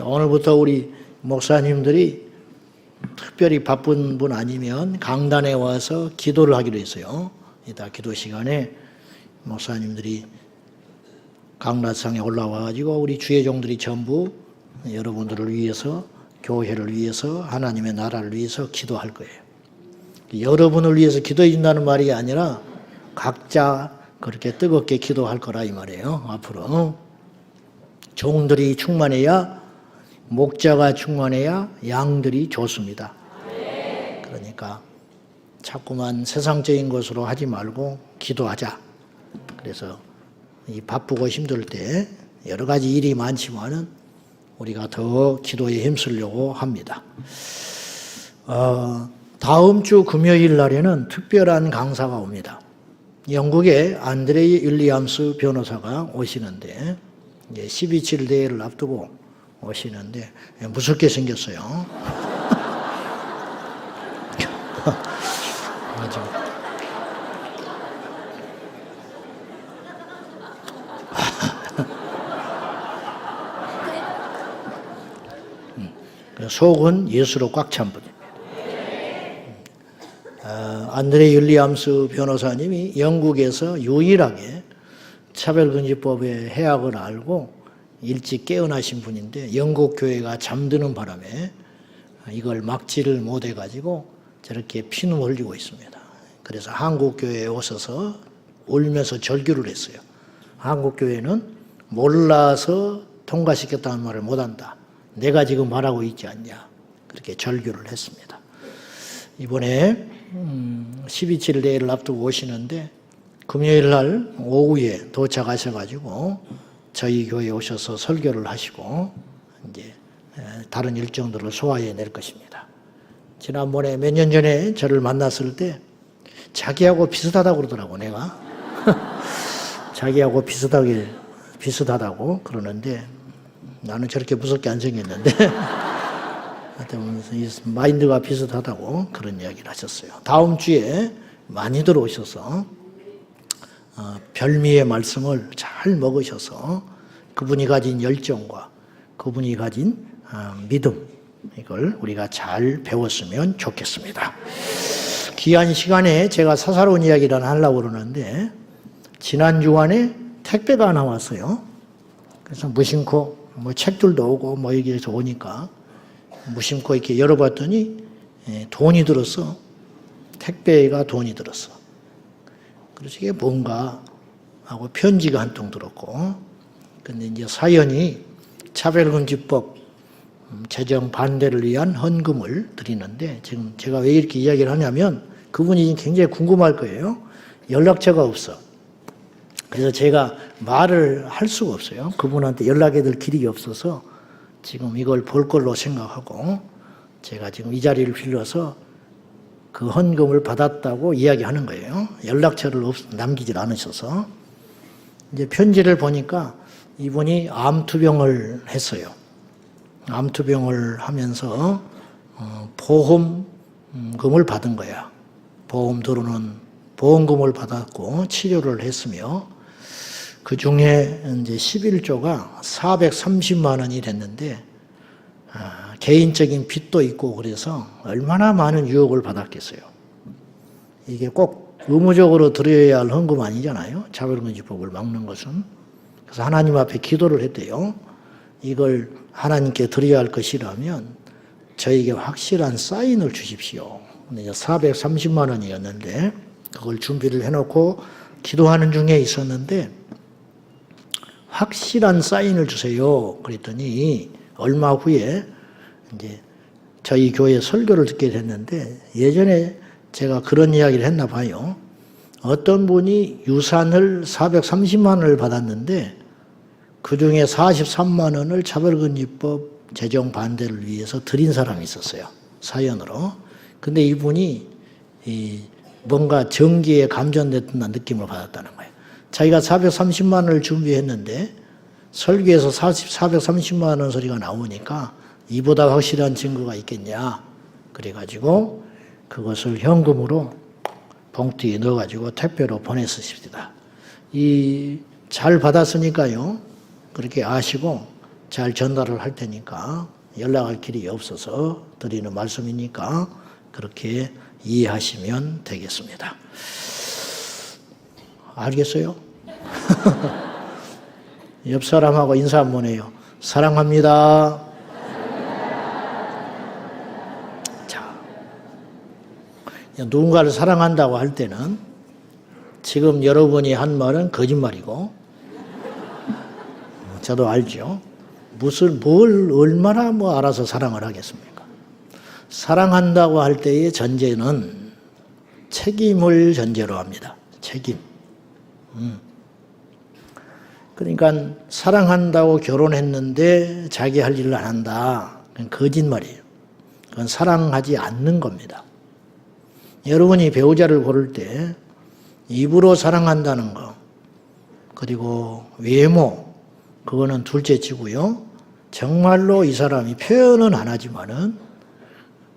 오늘부터 우리 목사님들이 특별히 바쁜 분 아니면 강단에 와서 기도를 하기로 했어요. 이따 기도 시간에 목사님들이 강단상에 올라와 가지고 우리 주의 종들이 전부 여러분들을 위해서, 교회를 위해서, 하나님의 나라를 위해서 기도할 거예요. 여러분을 위해서 기도해 준다는 말이 아니라 각자 그렇게 뜨겁게 기도할 거라 이 말이에요. 앞으로 종들이 충만해야, 목자가 충만해야 양들이 좋습니다. 그러니까 자꾸만 세상적인 것으로 하지 말고 기도하자. 그래서 이 바쁘고 힘들 때 여러 가지 일이 많지만은 우리가 더 기도에 힘쓰려고 합니다. 다음 주 금요일 날에는 특별한 강사가 옵니다. 영국의 안드레이 윌리엄스 변호사가 오시는데, 이제 12.7 대회를 앞두고 오시는데 무섭게 생겼어요. 맞아. 속은 예수로 꽉 찬 분입니다. 안드레 윌리엄스 변호사님이 영국에서 유일하게 차별금지법의 해악을 알고 일찍 깨어나신 분인데, 영국 교회가 잠드는 바람에 이걸 막지를 못해가지고 저렇게 피눈을 흘리고 있습니다. 그래서 한국 교회에 오셔서 울면서 절규를 했어요. 한국 교회는 몰라서 통과시켰다는 말을 못한다. 내가 지금 말하고 있지 않냐. 그렇게 절규를 했습니다. 이번에 12.7 대회를 앞두고 오시는데 금요일 날 오후에 도착하셔가지고 저희 교회에 오셔서 설교를 하시고 이제 다른 일정들을 소화해 낼 것입니다. 지난번에 몇 년 전에 저를 만났을 때 자기하고 비슷하다고 그러더라고, 내가. 자기하고 비슷하다고 그러는데 나는 저렇게 무섭게 안 생겼는데 하여튼 마인드가 비슷하다고 그런 이야기를 하셨어요. 다음 주에 많이들 오셔서 별미의 말씀을 잘 먹으셔서 그분이 가진 열정과 그분이 가진 믿음, 이걸 우리가 잘 배웠으면 좋겠습니다. 귀한 시간에 제가 사사로운 이야기를 하려고 그러는데 지난 주간에 택배가 하나 왔어요. 그래서 무심코 책들도 오고 여기에서 오니까 무심코 이렇게 열어봤더니 돈이 들었어. 택배가 돈이 들었어. 그래서 이게 뭔가 하고 편지가 한 통 들었고, 근데 이제 사연이 차별금지법 제정 반대를 위한 헌금을 드리는데, 지금 제가 왜 이렇게 이야기를 하냐면 그분이 굉장히 궁금할 거예요. 연락처가 없어. 그래서 제가 말을 할 수가 없어요. 그분한테 연락이 될 길이 없어서 지금 이걸 볼 걸로 생각하고 제가 지금 이 자리를 빌려서 그 헌금을 받았다고 이야기하는 거예요. 연락처를 남기질 않으셔서. 이제 편지를 보니까 이분이 암투병을 했어요. 암투병을 하면서 보험금을 받은 거야. 보험 들어오는 보험금을 받았고 치료를 했으며, 그 중에 이제 11조가 430만 원이 됐는데, 개인적인 빚도 있고 그래서 얼마나 많은 유혹을 받았겠어요. 이게 꼭 의무적으로 드려야 할 헌금 아니잖아요. 차별금지법을 막는 것은. 그래서 하나님 앞에 기도를 했대요. 이걸 하나님께 드려야 할 것이라면 저에게 확실한 사인을 주십시오. 근데 430만 원이었는데 그걸 준비를 해놓고 기도하는 중에 있었는데, 확실한 사인을 주세요. 그랬더니 얼마 후에 이제 저희 교회 설교를 듣게 됐는데, 예전에 제가 그런 이야기를 했나 봐요. 어떤 분이 유산을 430만 원을 받았는데 그 중에 43만 원을 차별금지법 제정 반대를 위해서 드린 사람이 있었어요. 사연으로. 근데 이분이 뭔가 정기에 감전됐다는 느낌을 받았다는 거예요. 자기가 430만 원을 준비했는데 설교에서 430만 원 소리가 나오니까 이보다 확실한 증거가 있겠냐. 그래가지고 그것을 현금으로 봉투에 넣어가지고 택배로 보냈습니다. 잘 받았으니까요. 그렇게 아시고 잘 전달을 할 테니까 연락할 길이 없어서 드리는 말씀이니까 그렇게 이해하시면 되겠습니다. 알겠어요? 옆 사람하고 인사 한번 해요. 사랑합니다. 자, 누군가를 사랑한다고 할 때는 지금 여러분이 한 말은 거짓말이고, 저도 알죠. 뭘 얼마나 알아서 사랑을 하겠습니까? 사랑한다고 할 때의 전제는 책임을 전제로 합니다. 책임. 그러니까 사랑한다고 결혼했는데 자기 할 일을 안 한다. 그건 거짓말이에요. 그건 사랑하지 않는 겁니다. 여러분이 배우자를 고를 때 입으로 사랑한다는 거, 그리고 외모, 그거는 둘째 치고요. 정말로 이 사람이 표현은 안 하지만은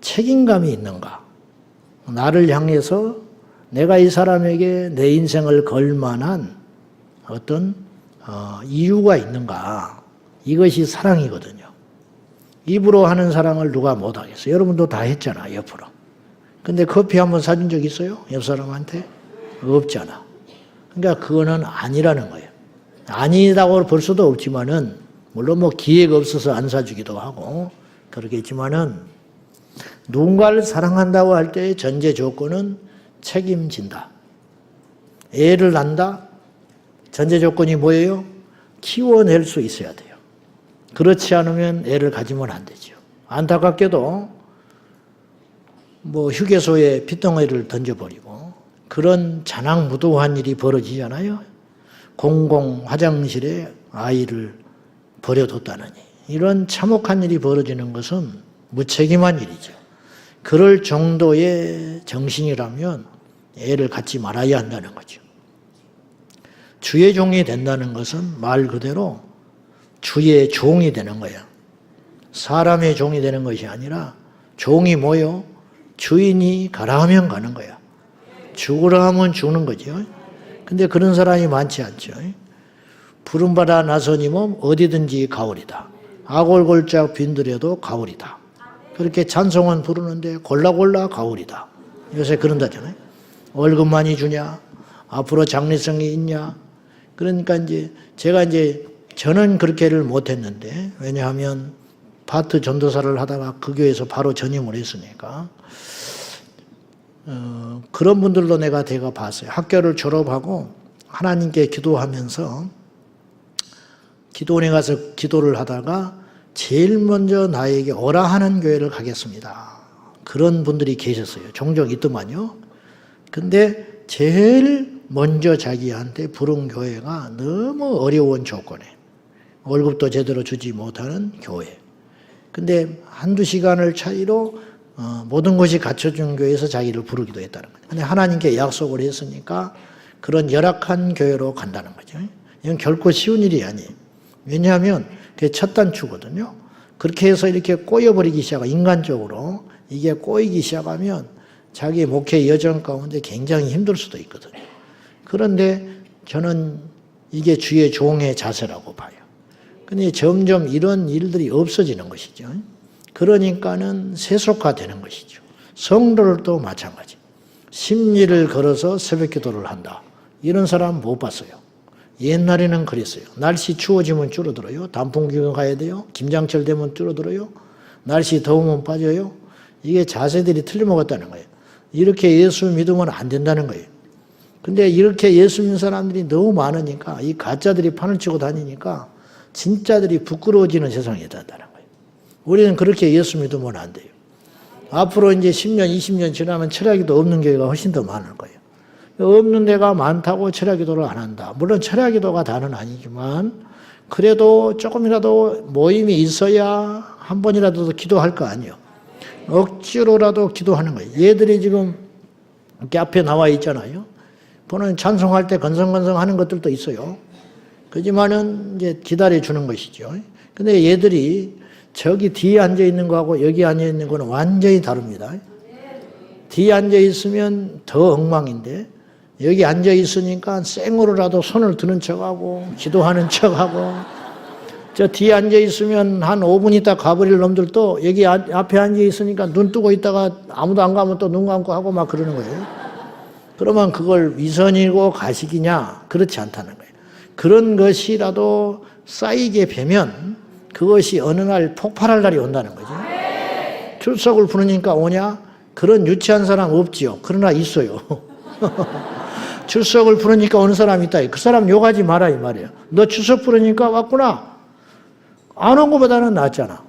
책임감이 있는가? 나를 향해서 내가 이 사람에게 내 인생을 걸 만한 어떤 이유가 있는가? 이것이 사랑이거든요. 입으로 하는 사랑을 누가 못 하겠어요? 여러분도 다 했잖아, 옆으로. 근데 커피 한번 사준 적 있어요? 옆 사람한테? 없잖아. 그러니까 그거는 아니라는 거예요. 아니라고 볼 수도 없지만은, 물론 기회가 없어서 안 사주기도 하고, 그러겠지만은, 누군가를 사랑한다고 할 때의 전제 조건은 책임진다. 애를 낳는다? 전제 조건이 뭐예요? 키워낼 수 있어야 돼요. 그렇지 않으면 애를 가지면 안 되죠. 안타깝게도 휴게소에 핏덩어리를 던져버리고 그런 자랑무도한 일이 벌어지잖아요. 공공 화장실에 아이를 버려뒀다느니. 이런 참혹한 일이 벌어지는 것은 무책임한 일이죠. 그럴 정도의 정신이라면 애를 갖지 말아야 한다는 거죠. 주의 종이 된다는 것은 말 그대로 주의 종이 되는 거야. 사람의 종이 되는 것이 아니라 종이 뭐요? 주인이 가라 하면 가는 거야. 죽으라 하면 죽는 거죠. 근데 그런 사람이 많지 않죠. 푸른바다 나서님은 어디든지 가오리다. 아골골짝 빈들여도 가오리다. 그렇게 찬송은 부르는데 골라골라 가오리다. 요새 그런다잖아요. 월급 많이 주냐? 앞으로 장래성이 있냐? 그러니까 저는 그렇게를 못했는데, 왜냐하면 파트 전도사를 하다가 그 교회에서 바로 전임을 했으니까 그런 분들도 내가 대거 봤어요. 학교를 졸업하고 하나님께 기도하면서 기도원에 가서 기도를 하다가 제일 먼저 나에게 오라 하는 교회를 가겠습니다. 그런 분들이 계셨어요. 종종 있더만요. 근데 제일 먼저 자기한테 부른 교회가 너무 어려운 조건에 월급도 제대로 주지 못하는 교회. 근데 한두 시간을 차이로 모든 것이 갖춰준 교회에서 자기를 부르기도 했다는 거죠. 근데 하나님께 약속을 했으니까 그런 열악한 교회로 간다는 거죠. 이건 결코 쉬운 일이 아니에요. 왜냐하면 그게 첫 단추거든요. 그렇게 해서 이렇게 꼬여버리기 시작하고 인간적으로 이게 꼬이기 시작하면 자기 목회 여정 가운데 굉장히 힘들 수도 있거든요. 그런데 저는 이게 주의 종의 자세라고 봐요. 근데 점점 이런 일들이 없어지는 것이죠. 그러니까는 세속화되는 것이죠. 성도들도 마찬가지. 심리를 걸어서 새벽 기도를 한다. 이런 사람 못 봤어요. 옛날에는 그랬어요. 날씨 추워지면 줄어들어요. 단풍 구경 가야 돼요. 김장철 되면 줄어들어요. 날씨 더우면 빠져요. 이게 자세들이 틀려먹었다는 거예요. 이렇게 예수 믿으면 안 된다는 거예요. 근데 이렇게 예수 믿는 사람들이 너무 많으니까 이 가짜들이 판을 치고 다니니까 진짜들이 부끄러워지는 세상이 된다는 거예요. 우리는 그렇게 예수 믿으면 안 돼요. 앞으로 이제 10년, 20년 지나면 철야기도 없는 교회가 훨씬 더 많을 거예요. 없는 데가 많다고 철야기도를 안 한다. 물론 철야기도가 다는 아니지만 그래도 조금이라도 모임이 있어야 한 번이라도 기도할 거 아니에요. 억지로라도 기도하는 거예요. 얘들이 지금 이렇게 앞에 나와 있잖아요. 보는 찬송할 때 건성건성 하는 것들도 있어요. 그지만은 이제 기다려 주는 것이죠. 근데 얘들이 저기 뒤에 앉아 있는 거하고 여기 앉아 있는 거는 완전히 다릅니다. 뒤에 앉아 있으면 더 엉망인데 여기 앉아 있으니까 생으로라도 손을 드는 척하고 기도하는 척하고 저 뒤에 앉아 있으면 한 5분 있다 가버릴 놈들도 여기 앞에 앉아 있으니까 눈 뜨고 있다가 아무도 안 가면 또 눈 감고 하고 막 그러는 거예요. 그러면 그걸 위선이고 가식이냐? 그렇지 않다는 거예요. 그런 것이라도 쌓이게 되면 그것이 어느 날 폭발할 날이 온다는 거죠. 출석을 부르니까 오냐? 그런 유치한 사람 없지요. 그러나 있어요. 출석을 부르니까 오는 사람이 있다. 그 사람 욕하지 마라 이 말이에요. 너 출석 부르니까 왔구나. 안 온 것보다는 낫잖아.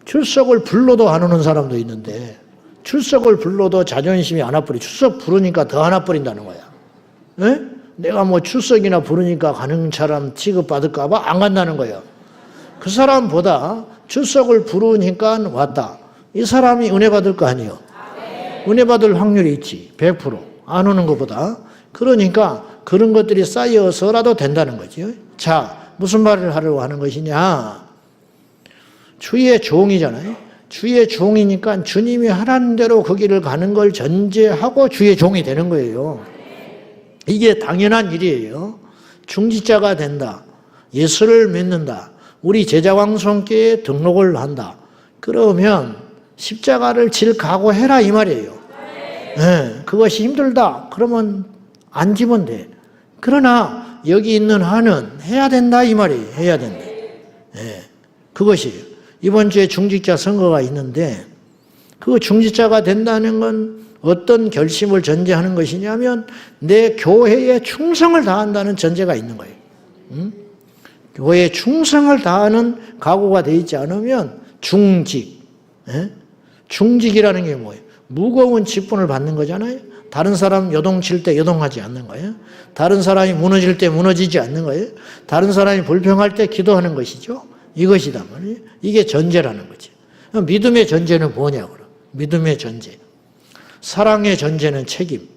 출석을 불러도 안 오는 사람도 있는데 출석을 불러도 자존심이 안 와버리. 출석 부르니까 더 안 와버린다는 거야. 에? 내가 뭐 출석이나 부르니까 가는 사람 취급받을까 봐 안 간다는 거예요. 그 사람보다 출석을 부르니까 왔다. 이 사람이 은혜 받을 거 아니에요. 은혜 받을 확률이 있지. 100%. 안 오는 것보다. 그러니까 그런 것들이 쌓여서라도 된다는 거죠. 자, 무슨 말을 하려고 하는 것이냐. 주의 종이잖아요. 주의 종이니까 주님이 하라는 대로 그 길을 가는 걸 전제하고 주의 종이 되는 거예요. 이게 당연한 일이에요. 중지자가 된다. 예수를 믿는다. 우리 제자왕성교회에 등록을 한다. 그러면 십자가를 질 각오해라 이 말이에요. 네, 그것이 힘들다. 그러면 안 지면 돼. 그러나 여기 있는 한은 해야 된다 이 말이에요. 해야 된다. 네, 그것이에요. 이번 주에 중직자 선거가 있는데 그 중직자가 된다는 건 어떤 결심을 전제하는 것이냐면 내 교회에 충성을 다한다는 전제가 있는 거예요. 교회에 충성을 다하는 각오가 되어 있지 않으면 중직. 중직이라는 게 뭐예요? 무거운 직분을 받는 거잖아요. 다른 사람 요동칠 때 요동하지 않는 거예요. 다른 사람이 무너질 때 무너지지 않는 거예요. 다른 사람이 불평할 때 기도하는 것이죠. 이것이다 말이에요. 이게 전제라는 거지. 믿음의 전제는 뭐냐고. 믿음의 전제. 사랑의 전제는 책임.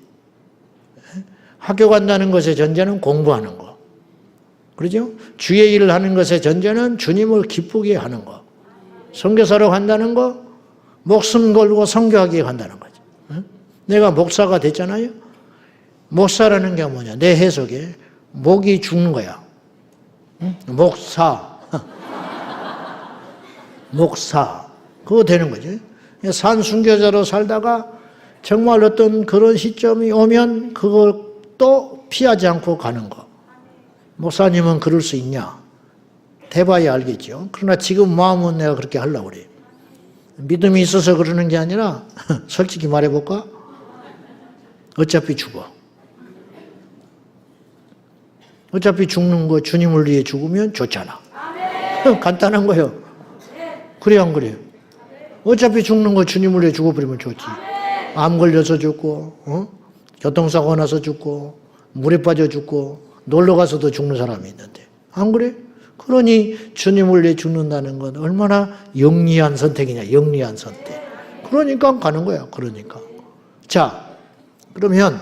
학교 간다는 것의 전제는 공부하는 거. 그러죠? 주의 일을 하는 것의 전제는 주님을 기쁘게 하는 거. 선교사로 간다는 거, 목숨 걸고 선교하기에 간다는 거죠. 내가 목사가 됐잖아요. 목사라는 게 뭐냐? 내 해석에 목이 죽는 거야. 목사. 목사. 그거 되는 거죠. 산 순교자로 살다가 정말 어떤 그런 시점이 오면 그걸 또 피하지 않고 가는 거. 목사님은 그럴 수 있냐? 대봐야 알겠죠. 그러나 지금 마음은 내가 그렇게 하려고 그래요. 믿음이 있어서 그러는 게 아니라 솔직히 말해볼까? 어차피 죽어. 어차피 죽는 거 주님을 위해 죽으면 좋잖아. 간단한 거예요. 그래 안 그래요? 어차피 죽는 거 주님을 위해 죽어버리면 좋지. 암 걸려서 죽고, 교통사고 나서 죽고, 물에 빠져 죽고, 놀러 가서도 죽는 사람이 있는데 안 그래? 그러니 주님을 위해 죽는다는 건 얼마나 영리한 선택이냐. 영리한 선택. 그러니까 가는 거야. 그러니까. 자, 그러면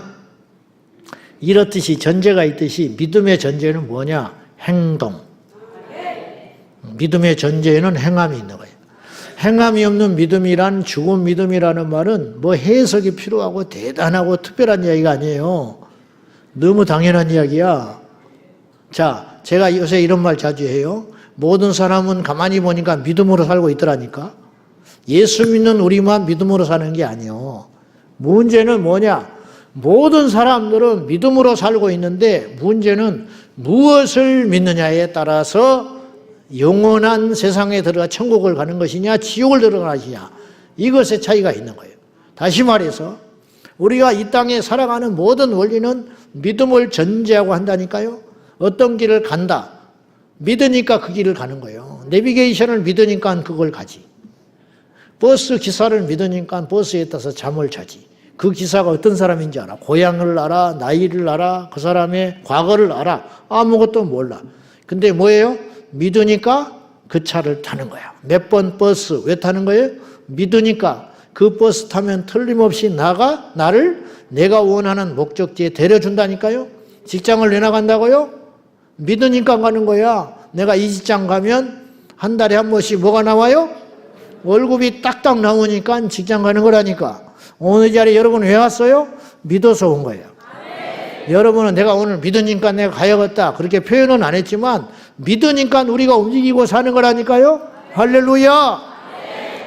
이렇듯이 전제가 있듯이 믿음의 전제는 뭐냐? 행동. 믿음의 전제에는 행함이 있는 거예요. 행함이 없는 믿음이란 죽은 믿음이라는 말은 뭐 해석이 필요하고 대단하고 특별한 이야기가 아니에요. 너무 당연한 이야기야. 자, 제가 요새 이런 말 자주 해요. 모든 사람은 가만히 보니까 믿음으로 살고 있더라니까. 예수 믿는 우리만 믿음으로 사는 게 아니에요. 문제는 뭐냐? 모든 사람들은 믿음으로 살고 있는데 문제는 무엇을 믿느냐에 따라서 영원한 세상에 들어가 천국을 가는 것이냐 지옥을 들어가느냐 이것의 차이가 있는 거예요. 다시 말해서 우리가 이 땅에 살아가는 모든 원리는 믿음을 전제하고 한다니까요. 어떤 길을 간다. 믿으니까 그 길을 가는 거예요. 내비게이션을 믿으니까 그걸 가지. 버스 기사를 믿으니까 버스에 타서 잠을 자지. 그 기사가 어떤 사람인지 알아. 고향을 알아. 나이를 알아. 그 사람의 과거를 알아. 아무것도 몰라. 근데 뭐예요? 믿으니까 그 차를 타는 거야. 몇 번 버스 왜 타는 거예요? 믿으니까 그 버스 타면 틀림없이 나를 내가 원하는 목적지에 데려준다니까요. 직장을 내 나간다고요? 믿으니까 가는 거야. 내가 이 직장 가면 한 달에 한 번씩 뭐가 나와요? 월급이 딱딱 나오니까 직장 가는 거라니까. 오늘 자리에 여러분 왜 왔어요? 믿어서 온 거예요. 여러분은 내가 오늘 믿으니까 내가 가야겠다 그렇게 표현은 안 했지만 믿으니까 우리가 움직이고 사는 거라니까요. 할렐루야.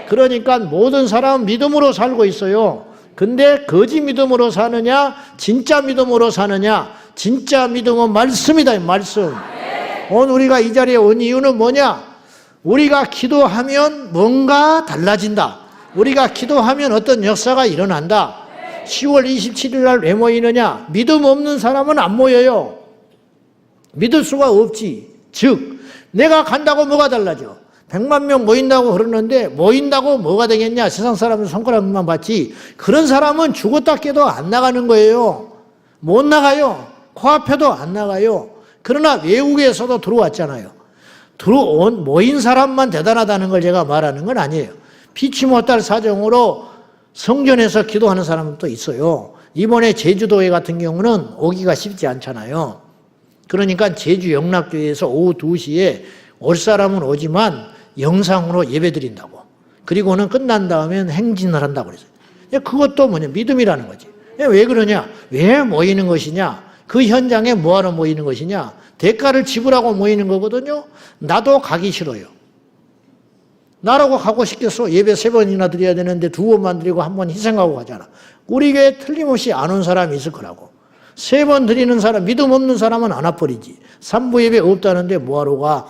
그러니까 모든 사람은 믿음으로 살고 있어요. 근데 거짓 믿음으로 사느냐, 진짜 믿음으로 사느냐. 진짜 믿음은 말씀이다, 말씀. 오늘 우리가 이 자리에 온 이유는 뭐냐? 우리가 기도하면 뭔가 달라진다. 우리가 기도하면 어떤 역사가 일어난다. 10월 27일 날 왜 모이느냐? 믿음 없는 사람은 안 모여요. 믿을 수가 없지. 즉 내가 간다고 뭐가 달라져? 100만 명 모인다고 그러는데 모인다고 뭐가 되겠냐? 세상 사람은 손가락만 봤지. 그런 사람은 죽었다 깨도 안 나가는 거예요. 못 나가요. 코앞에도 안 나가요. 그러나 외국에서도 들어왔잖아요. 들어온 모인 사람만 대단하다는 걸 제가 말하는 건 아니에요. 피치 못할 사정으로 성전에서 기도하는 사람은 또 있어요. 이번에 제주도에 같은 경우는 오기가 쉽지 않잖아요. 그러니까 제주 영락교회에서 오후 2시에 올 사람은 오지만 영상으로 예배 드린다고. 그리고는 끝난 다음엔 행진을 한다고 그랬어요. 그것도 뭐냐? 믿음이라는 거지. 왜 그러냐? 왜 모이는 것이냐? 그 현장에 뭐하러 모이는 것이냐? 대가를 지불하고 모이는 거거든요. 나도 가기 싫어요. 나라고 가고 싶겠어. 예배 3번이나 드려야 되는데 2번만 드리고 1번 희생하고 가잖아. 우리 교회에 틀림없이 안 온 사람이 있을 거라고. 3번 드리는 사람, 믿음 없는 사람은 안 와버리지. 3부 예배 없다는데 뭐하러 가?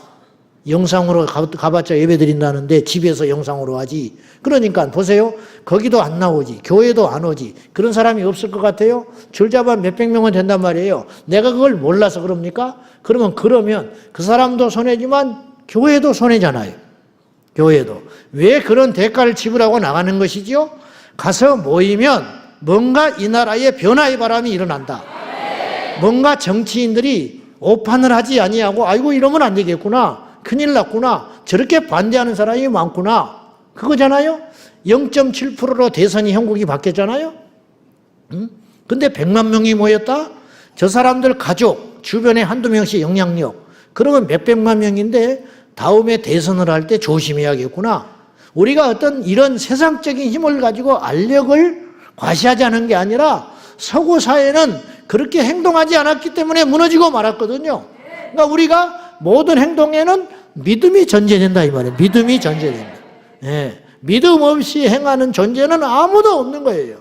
영상으로 가봤자 예배 드린다는데 집에서 영상으로 하지. 그러니까 보세요. 거기도 안 나오지. 교회도 안 오지. 그런 사람이 없을 것 같아요? 줄잡아 몇백 명은 된단 말이에요. 내가 그걸 몰라서 그럽니까? 그러면 그 사람도 손해지만 교회도 손해잖아요. 교회도. 왜 그런 대가를 지불하고 나가는 것이죠? 가서 모이면 뭔가 이 나라에 변화의 바람이 일어난다. 뭔가 정치인들이 오판을 하지 아니하고 아이고 이러면 안 되겠구나. 큰일 났구나. 저렇게 반대하는 사람이 많구나. 그거잖아요. 0.7%로 대선이 형국이 바뀌었잖아요. 근데 100만 명이 모였다? 저 사람들 가족, 주변에 한두 명씩 영향력. 그러면 몇백만 명인데 다음에 대선을 할 때 조심해야겠구나. 우리가 어떤 이런 세상적인 힘을 가지고 알력을 과시하자는 게 아니라 서구 사회는 그렇게 행동하지 않았기 때문에 무너지고 말았거든요. 그러니까 우리가 모든 행동에는 믿음이 전제된다 이 말이에요. 믿음이 전제된다. 예. 믿음 없이 행하는 존재는 아무도 없는 거예요.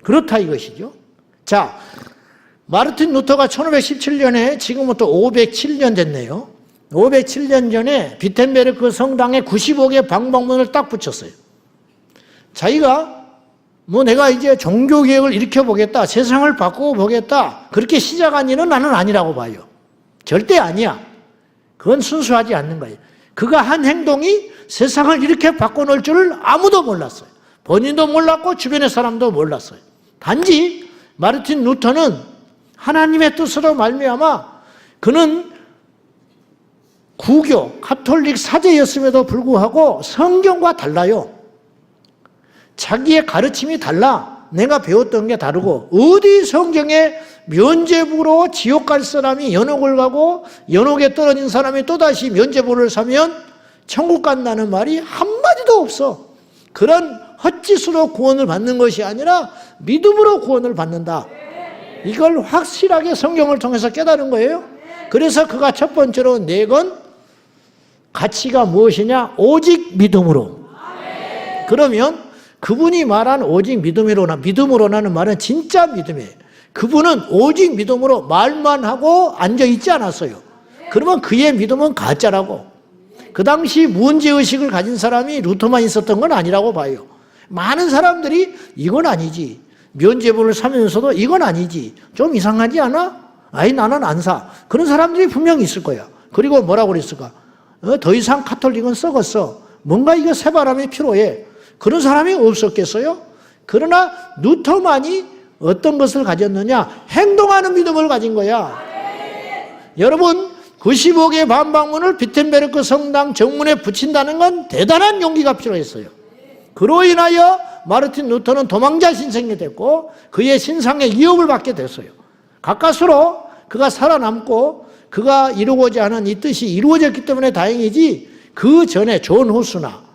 그렇다 이것이죠. 자, 마르틴 루터가 1517년에 지금부터 507년 됐네요. 507년 전에 비텐베르크 성당에 95개 방방문을 딱 붙였어요. 자기가 내가 이제 종교개혁을 일으켜보겠다, 세상을 바꾸어 보겠다, 그렇게 시작한 일은 나는 아니라고 봐요. 절대 아니야. 그건 순수하지 않는 거예요. 그가 한 행동이 세상을 이렇게 바꿔놓을 줄을 아무도 몰랐어요. 본인도 몰랐고 주변의 사람도 몰랐어요. 단지 마르틴 루터는 하나님의 뜻으로 말미암아 그는 구교, 가톨릭 사제였음에도 불구하고 성경과 달라요. 자기의 가르침이 달라. 내가 배웠던 게 다르고 어디 성경에 면죄부로 지옥 갈 사람이 연옥을 가고 연옥에 떨어진 사람이 또다시 면죄부를 사면 천국 간다는 말이 한마디도 없어. 그런 헛짓으로 구원을 받는 것이 아니라 믿음으로 구원을 받는다. 이걸 확실하게 성경을 통해서 깨달은 거예요. 그래서 그가 첫 번째로 내건 가치가 무엇이냐? 오직 믿음으로. 그러면 그분이 말한 오직 믿음으로라는 말은 진짜 믿음이에요. 그분은 오직 믿음으로 말만 하고 앉아있지 않았어요. 그러면 그의 믿음은 가짜라고. 그 당시 문제의식을 가진 사람이 루터만 있었던 건 아니라고 봐요. 많은 사람들이 이건 아니지. 면죄부를 사면서도 이건 아니지. 좀 이상하지 않아? 아이 나는 안 사. 그런 사람들이 분명히 있을 거야. 그리고 뭐라고 그랬을까? 더 이상 가톨릭은 썩었어. 뭔가 이거 새바람이 필요해. 그런 사람이 없었겠어요? 그러나 루터만이 어떤 것을 가졌느냐? 행동하는 믿음을 가진 거야. 여러분 95개 반방문을 비텐베르크 성당 정문에 붙인다는 건 대단한 용기가 필요했어요. 그로 인하여 마르틴 루터는 도망자 신생이 됐고 그의 신상에 위협을 받게 됐어요. 가까스로 그가 살아남고 그가 이루고자 하는 이 뜻이 이루어졌기 때문에 다행이지 그 전에 존 후스나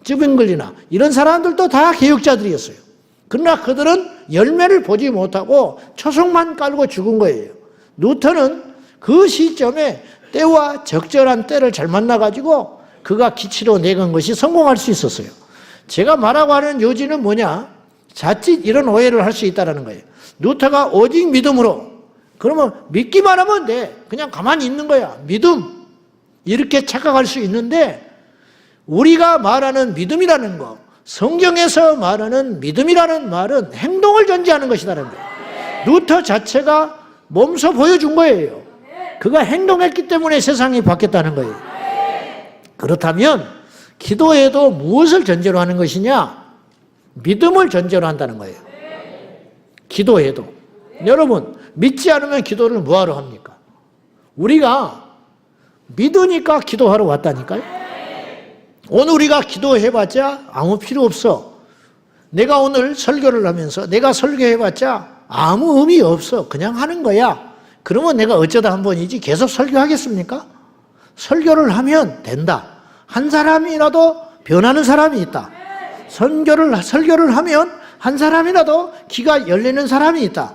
쯔빙글리나 이런 사람들도 다 개혁자들이었어요. 그러나 그들은 열매를 보지 못하고 초석만 깔고 죽은 거예요. 루터는 그 시점에 때와 적절한 때를 잘 만나가지고 그가 기치로 내건 것이 성공할 수 있었어요. 제가 말하고 하는 요지는 뭐냐? 자칫 이런 오해를 할 수 있다는 거예요. 루터가 오직 믿음으로, 그러면 믿기만 하면 돼. 그냥 가만히 있는 거야. 믿음. 이렇게 착각할 수 있는데, 우리가 말하는 믿음이라는 거, 성경에서 말하는 믿음이라는 말은 행동을 전제하는 것이라는 거예요. 루터 자체가 몸소 보여준 거예요. 그가 행동했기 때문에 세상이 바뀌었다는 거예요. 그렇다면 기도에도 무엇을 전제로 하는 것이냐? 믿음을 전제로 한다는 거예요. 기도에도. 여러분, 믿지 않으면 기도를 뭐하러 합니까? 우리가 믿으니까 기도하러 왔다니까요. 오늘 우리가 기도해봤자 아무 필요 없어. 내가 오늘 설교를 하면서 내가 설교해봤자 아무 의미 없어. 그냥 하는 거야. 그러면 내가 어쩌다 한 번이지 계속 설교하겠습니까? 설교를 하면 된다. 한 사람이라도 변하는 사람이 있다. 설교를 하면 한 사람이라도 귀가 열리는 사람이 있다.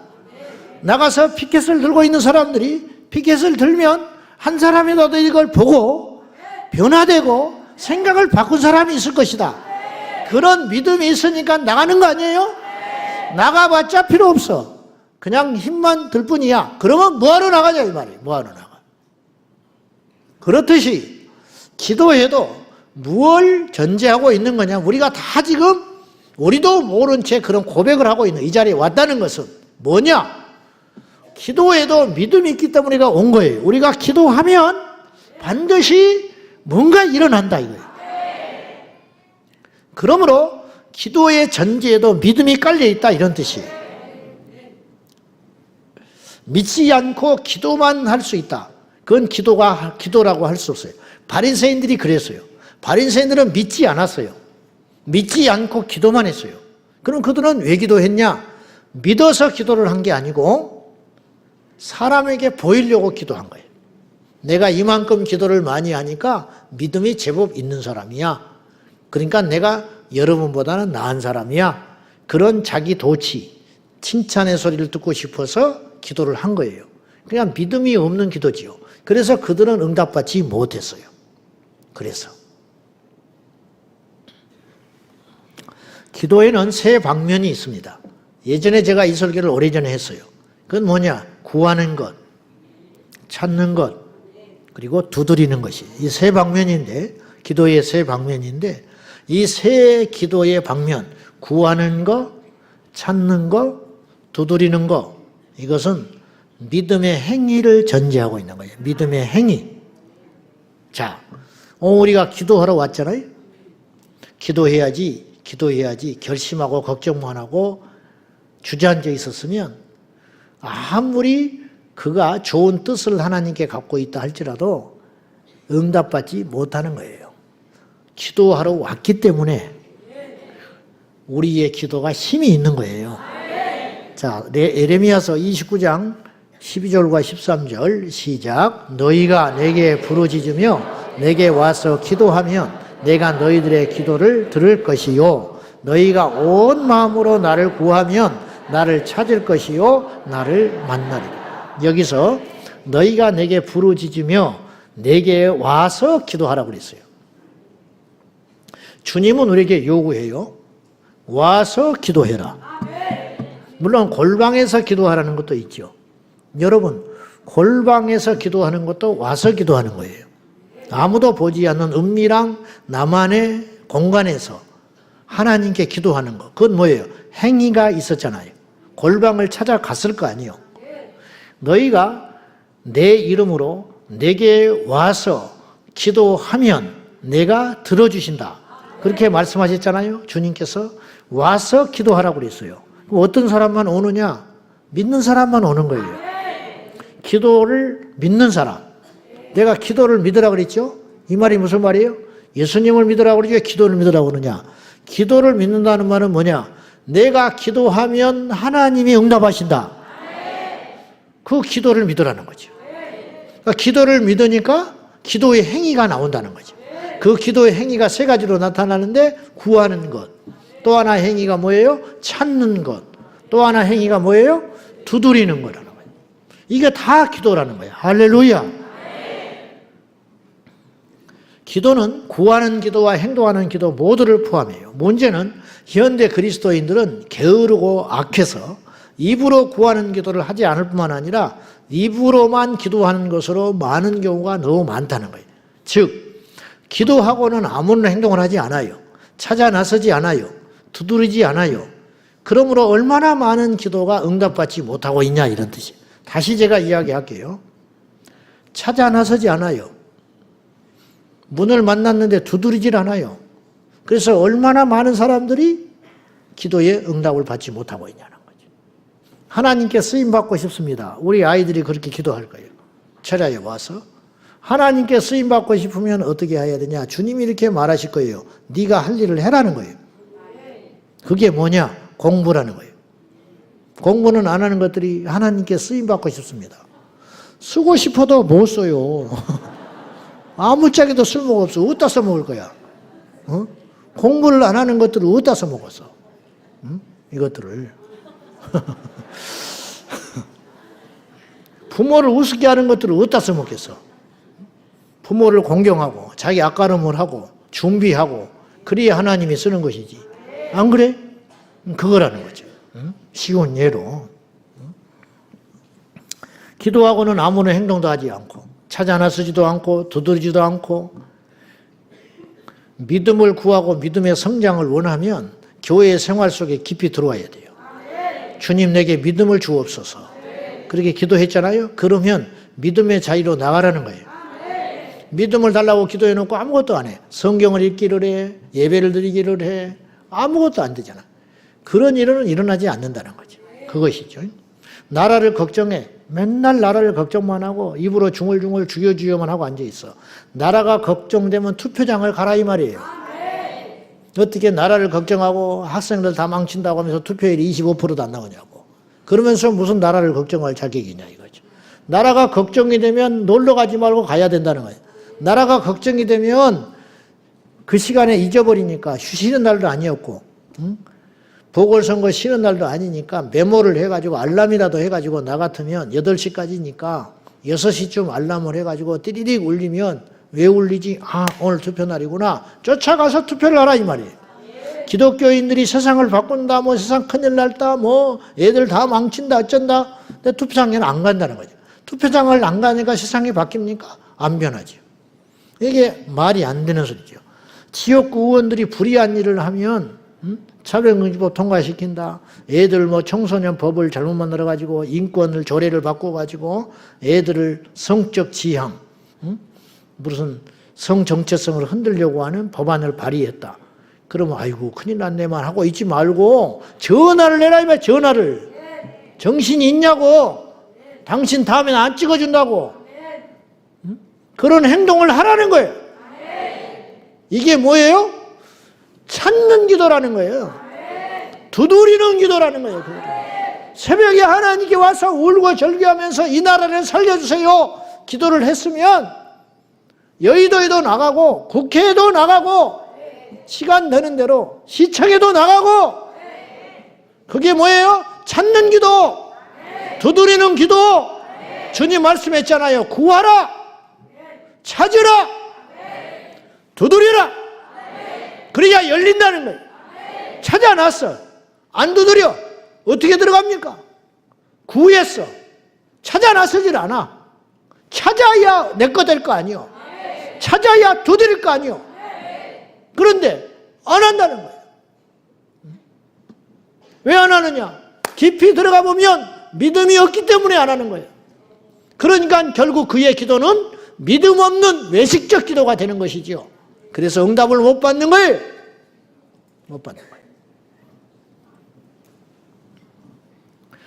나가서 피켓을 들고 있는 사람들이 피켓을 들면 한 사람이라도 이걸 보고 변화되고 생각을 바꾼 사람이 있을 것이다. 그런 믿음이 있으니까 나가는 거 아니에요? 나가봤자 필요 없어. 그냥 힘만 들 뿐이야. 그러면 뭐하러 나가냐 이 말이에요. 뭐하러 나가. 그렇듯이 기도해도 무엇을 전제하고 있는 거냐. 우리가 다 지금 우리도 모른 채 그런 고백을 하고 있는 이 자리에 왔다는 것은 뭐냐? 기도에도 믿음이 있기 때문에 우리가 온 거예요. 우리가 기도하면 반드시 뭔가 일어난다 이거예요. 그러므로 기도의 전제에도 믿음이 깔려 있다 이런 뜻이에요. 믿지 않고 기도만 할 수 있다. 그건 기도라고 할 수 없어요. 바리새인들이 그랬어요. 바리새인들은 믿지 않았어요. 믿지 않고 기도만 했어요. 그럼 그들은 왜 기도했냐? 믿어서 기도를 한 게 아니고 사람에게 보이려고 기도한 거예요. 내가 이만큼 기도를 많이 하니까 믿음이 제법 있는 사람이야. 그러니까 내가 여러분보다는 나은 사람이야. 그런 자기 도치, 칭찬의 소리를 듣고 싶어서 기도를 한 거예요. 그냥 믿음이 없는 기도지요. 그래서 그들은 응답받지 못했어요. 그래서 기도에는 세 방면이 있습니다. 예전에 제가 이 설교를 오래전에 했어요. 그건 뭐냐? 구하는 것, 찾는 것, 그리고 두드리는 것이 이 세 방면인데, 기도의 세 방면인데, 이 세 기도의 방면, 구하는 것, 찾는 것, 두드리는 것, 이것은 믿음의 행위를 전제하고 있는 거예요. 믿음의 행위. 자, 우리가 기도하러 왔잖아요. 기도해야지 결심하고 걱정만 하고 주저앉아 있었으면 아무리 그가 좋은 뜻을 하나님께 갖고 있다 할지라도 응답받지 못하는 거예요. 기도하러 왔기 때문에 우리의 기도가 힘이 있는 거예요. 자, 예레미야서 29장 12절과 13절 시작. 너희가 내게 부르짖으며 내게 와서 기도하면 내가 너희들의 기도를 들을 것이요 너희가 온 마음으로 나를 구하면 나를 찾을 것이요 나를 만나리라. 여기서 너희가 내게 부르짖으며 내게 와서 기도하라고 그랬어요. 주님은 우리에게 요구해요. 와서 기도해라. 물론 골방에서 기도하라는 것도 있죠. 여러분, 골방에서 기도하는 것도 와서 기도하는 거예요. 아무도 보지 않는 은밀한 나만의 공간에서 하나님께 기도하는 것. 그건 뭐예요? 행위가 있었잖아요. 골방을 찾아갔을 거 아니에요. 너희가 내 이름으로 내게 와서 기도하면 내가 들어주신다. 그렇게 말씀하셨잖아요. 주님께서 와서 기도하라고 그랬어요. 그럼 어떤 사람만 오느냐? 믿는 사람만 오는 거예요. 기도를 믿는 사람. 내가 기도를 믿으라고 그랬죠? 이 말이 무슨 말이에요? 예수님을 믿으라고 그러지 왜 기도를 믿으라고 그러냐? 기도를 믿는다는 말은 뭐냐? 내가 기도하면 하나님이 응답하신다. 그 기도를 믿으라는 거죠. 그러니까 기도를 믿으니까 기도의 행위가 나온다는 거죠. 그 기도의 행위가 세 가지로 나타나는데 구하는 것. 또 하나 행위가 뭐예요? 찾는 것. 또 하나 행위가 뭐예요? 두드리는 거라는 거예요. 이게 다 기도라는 거예요. 할렐루야. 기도는 구하는 기도와 행동하는 기도 모두를 포함해요. 문제는 현대 그리스도인들은 게으르고 악해서 입으로 구하는 기도를 하지 않을 뿐만 아니라 입으로만 기도하는 것으로 많은 경우가 너무 많다는 거예요. 즉, 기도하고는 아무런 행동을 하지 않아요. 찾아 나서지 않아요. 두드리지 않아요. 그러므로 얼마나 많은 기도가 응답받지 못하고 있냐 이런 뜻이에요. 다시 제가 이야기할게요. 찾아 나서지 않아요. 문을 만났는데 두드리질 않아요. 그래서 얼마나 많은 사람들이 기도에 응답을 받지 못하고 있냐는 거죠. 하나님께 쓰임받고 싶습니다. 우리 아이들이 그렇게 기도할 거예요. 철야에 와서. 하나님께 쓰임받고 싶으면 어떻게 해야 되냐? 주님이 이렇게 말하실 거예요. 네가 할 일을 해라는 거예요. 그게 뭐냐? 공부라는 거예요. 공부는 안 하는 것들이 하나님께 쓰임받고 싶습니다. 쓰고 싶어도 못 써요. 아무짝에도 쓸모가 없어. 어디다 써먹을 거야? 어? 공부를 안 하는 것들을 어디다 써먹었어? 응? 이것들을. 부모를 우습게 하는 것들을 어디다 써먹겠어? 부모를 공경하고 자기 앞가름을 하고 준비하고 그래야 하나님이 쓰는 것이지. 안 그래? 그거라는 거죠. 응? 쉬운 예로. 기도하고는 아무런 행동도 하지 않고 찾아 나서지도 않고 두드리지도 않고 믿음을 구하고 믿음의 성장을 원하면 교회 생활 속에 깊이 들어와야 돼요. 주님 내게 믿음을 주옵소서. 그렇게 기도했잖아요. 그러면 믿음의 자리로 나가라는 거예요. 믿음을 달라고 기도해놓고 아무것도 안 해. 성경을 읽기를 해. 예배를 드리기를 해. 아무것도 안 되잖아. 그런 일은 일어나지 않는다는 거죠. 그것이죠. 나라를 걱정해. 맨날 나라를 걱정만 하고 입으로 중얼중얼 주여주여만 하고 앉아있어. 나라가 걱정되면 투표장을 가라 이 말이에요. 어떻게 나라를 걱정하고 학생들 다 망친다고 하면서 투표율이 25%도 안 나오냐고. 그러면서 무슨 나라를 걱정할 자격이 있냐 이거죠. 나라가 걱정이 되면 놀러 가지 말고 가야 된다는 거예요. 나라가 걱정이 되면 그 시간에 잊어버리니까 쉬는 날도 아니었고 보궐선거 쉬는 날도 아니니까 메모를 해가지고 알람이라도 해가지고 나 같으면 8시까지니까 6시쯤 알람을 해가지고 띠리릭 울리면 왜 울리지? 아 오늘 투표 날이구나. 쫓아가서 투표를 하라 이 말이에요. 기독교인들이 세상을 바꾼다 뭐 세상 큰일 날다 뭐 애들 다 망친다 어쩐다. 근데 투표장에는 안 간다는 거죠. 투표장을 안 가니까 세상이 바뀝니까? 안 변하죠. 이게 말이 안 되는 소리죠. 지역구 의원들이 불의한 일을 하면 차별금지법 통과시킨다. 애들 뭐 청소년 법을 잘못 만들어가지고 인권을 조례를 바꿔가지고 애들을 성적 지향, 무슨 성 정체성을 흔들려고 하는 법안을 발의했다. 그러면 아이고 큰일 났네만 하고 있지 말고 전화를 내라 이말 전화를. 정신이 있냐고. 당신 다음엔 안 찍어준다고. 그런 행동을 하라는 거예요. 이게 뭐예요? 찾는 기도라는 거예요. 두드리는 기도라는 거예요. 새벽에 하나님께 와서 울고 절규하면서 이 나라를 살려주세요. 기도를 했으면 여의도에도 나가고 국회에도 나가고 시간 되는 대로 시청에도 나가고 그게 뭐예요? 찾는 기도, 두드리는 기도. 주님 말씀했잖아요. 구하라, 찾으라, 두드리라. 그래야 열린다는 거예요. 찾아놨어. 안 두드려. 어떻게 들어갑니까? 구했어. 찾아나서질 않아. 찾아야 내 거 될 거 아니요. 찾아야 두드릴 거 아니요. 그런데 안 한다는 거예요. 왜 안 하느냐? 깊이 들어가 보면 믿음이 없기 때문에 안 하는 거예요. 그러니까 결국 그의 기도는 믿음 없는 외식적 기도가 되는 것이지요. 그래서 응답을 못 받는 거예요. 못 받는 거예요.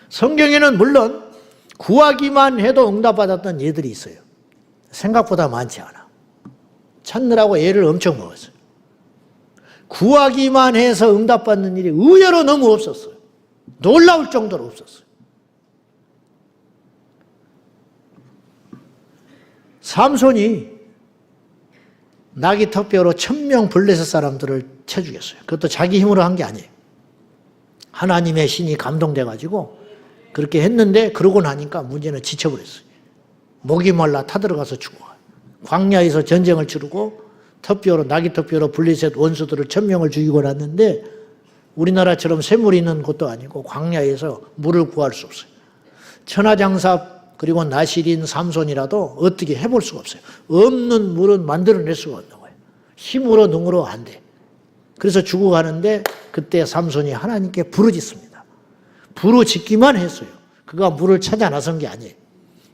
성경에는 물론 구하기만 해도 응답받았던 예들이 있어요. 생각보다 많지 않아. 찾느라고 애를 엄청 먹었어요. 구하기만 해서 응답받는 일이 의외로 너무 없었어요. 놀라울 정도로 없었어요. 삼손이 나귀 턱뼈로 1000명 블레셋 사람들을 쳐 죽였어요. 그것도 자기 힘으로 한 게 아니에요. 하나님의 신이 감동돼가지고 그렇게 했는데 그러고 나니까 문제는 지쳐버렸어요. 목이 말라 타들어가서 죽어. 광야에서 전쟁을 치르고 턱뼈로, 나귀 턱뼈로 블레셋 원수들을 1000명을 죽이고 났는데 우리나라처럼 샘물이 있는 곳도 아니고 광야에서 물을 구할 수 없어요. 천하장사 그리고 나실인 삼손이라도 어떻게 해볼 수가 없어요. 없는 물은 만들어낼 수가 없는 거예요. 힘으로 능으로 안 돼. 그래서 죽어가는데 그때 삼손이 하나님께 부르짖습니다. 부르짖기만 했어요. 그가 물을 찾아 나선 게 아니에요.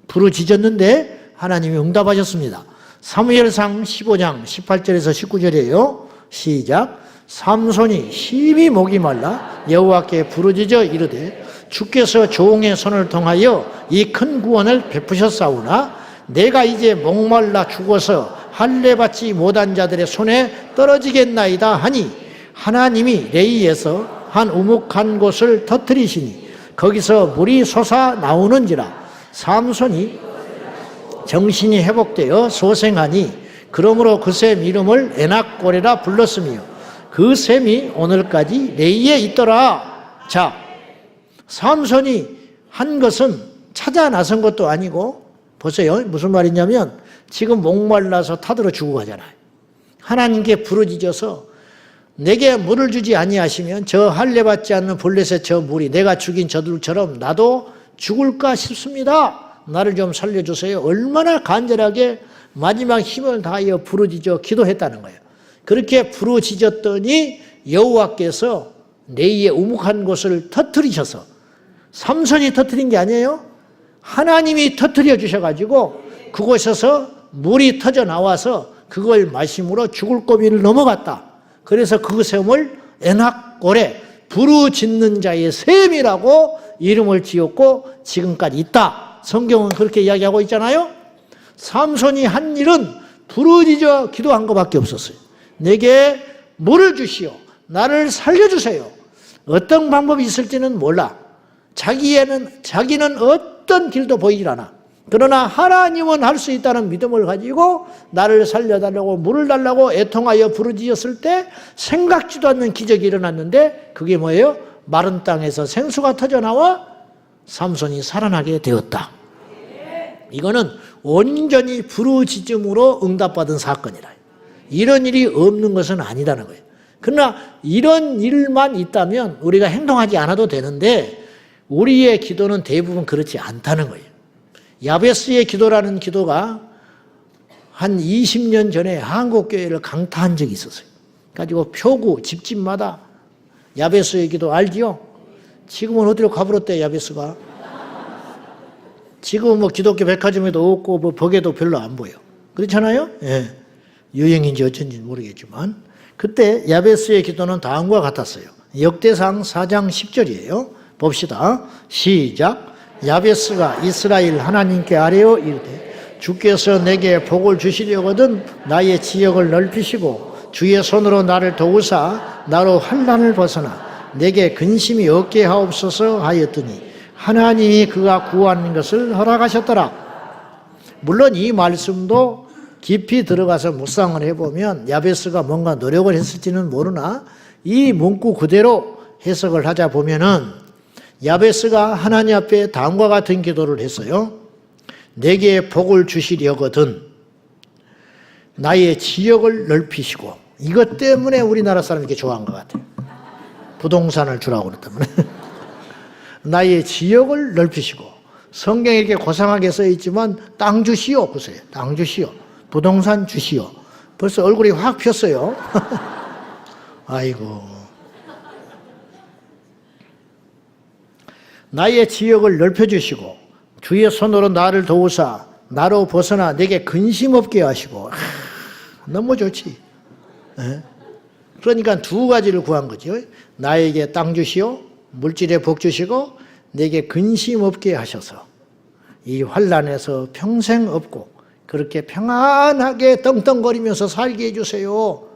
부르짖었는데 하나님이 응답하셨습니다. 사무엘상 15장 18절에서 19절이에요. 시작. 삼손이 심히 목이 말라 여호와께 부르짖어 이르되 주께서 종의 손을 통하여 이 큰 구원을 베푸셨사오나 내가 이제 목말라 죽어서 할례 받지 못한 자들의 손에 떨어지겠나이다 하니 하나님이 레이에서 한 우묵한 곳을 터뜨리시니 거기서 물이 솟아 나오는지라. 삼손이 정신이 회복되어 소생하니 그러므로 그 샘 이름을 에낙고레라 불렀으며 그 샘이 오늘까지 레이에 있더라. 자, 삼손이 한 것은 찾아 나선 것도 아니고 보세요. 무슨 말이냐면 지금 목말라서 타들어 죽어가잖아요. 하나님께 부르짖어서 내게 물을 주지 아니하시면 저 할례 받지 않는 블레셋 저 물이 내가 죽인 저들처럼 나도 죽을까 싶습니다. 나를 좀 살려주세요. 얼마나 간절하게 마지막 힘을 다하여 부르짖어 기도했다는 거예요. 그렇게 부르짖었더니 여호와께서 레이의 우묵한 곳을 터뜨리셔서 삼손이 터뜨린 게 아니에요. 하나님이 터뜨려 주셔가지고 그곳에서 물이 터져 나와서 그걸 마심으로 죽을 고비를 넘어갔다. 그래서 그 샘을 에낙고레 부르짖는 자의 샘이라고 이름을 지었고 지금까지 있다. 성경은 그렇게 이야기하고 있잖아요. 삼손이 한 일은 부르짖어 기도한 것밖에 없었어요. 내게 물을 주시오. 나를 살려주세요. 어떤 방법이 있을지는 몰라. 자기는 어떤 길도 보이질 않아. 그러나 하나님은 할 수 있다는 믿음을 가지고 나를 살려달라고 물을 달라고 애통하여 부르짖었을 때 생각지도 않는 기적이 일어났는데 그게 뭐예요? 마른 땅에서 생수가 터져나와 삼손이 살아나게 되었다. 이거는 온전히 부르짖음으로 응답받은 사건이라. 이런 일이 없는 것은 아니라는 거예요. 그러나 이런 일만 있다면 우리가 행동하지 않아도 되는데 우리의 기도는 대부분 그렇지 않다는 거예요. 야베스의 기도라는 기도가 한 20년 전에 한국교회를 강타한 적이 있었어요. 가지고 표구 집집마다 야베스의 기도 알지요? 지금은 어디로 가버렸대 야베스가. 지금은 뭐 기독교 백화점에도 없고 뭐 벽에도 별로 안 보여. 그렇잖아요? 예. 유행인지 어쩐지 모르겠지만 그때 야베스의 기도는 다음과 같았어요. 역대상 4장 10절이에요. 봅시다. 시작. 야베스가 이스라엘 하나님께 아뢰어 이르되 주께서 내게 복을 주시려거든 나의 지역을 넓히시고 주의 손으로 나를 도우사 나로 환난을 벗어나 내게 근심이 없게 하옵소서 하였더니 하나님이 그가 구하는 것을 허락하셨더라. 물론 이 말씀도 깊이 들어가서 묵상을 해보면 야베스가 뭔가 노력을 했을지는 모르나 이 문구 그대로 해석을 하자 보면은 야베스가 하나님 앞에 다음과 같은 기도를 했어요. 내게 복을 주시려거든 나의 지역을 넓히시고. 이것 때문에 우리나라 사람이 이렇게 좋아한 것 같아요. 부동산을 주라고 그랬 때문에. 나의 지역을 넓히시고. 성경에 이렇게 고상하게 써 있지만 땅 주시오. 보세요. 땅 주시오. 부동산 주시오. 벌써 얼굴이 확 폈어요. 아이고. 나의 지역을 넓혀주시고 주의 손으로 나를 도우사 나로 벗어나 내게 근심 없게 하시고. 너무 좋지. 네? 그러니까 두 가지를 구한 거죠. 나에게 땅 주시오. 물질에 복 주시고 내게 근심 없게 하셔서 이 환난에서 평생 없고 그렇게 평안하게 떵떵거리면서 살게 해주세요.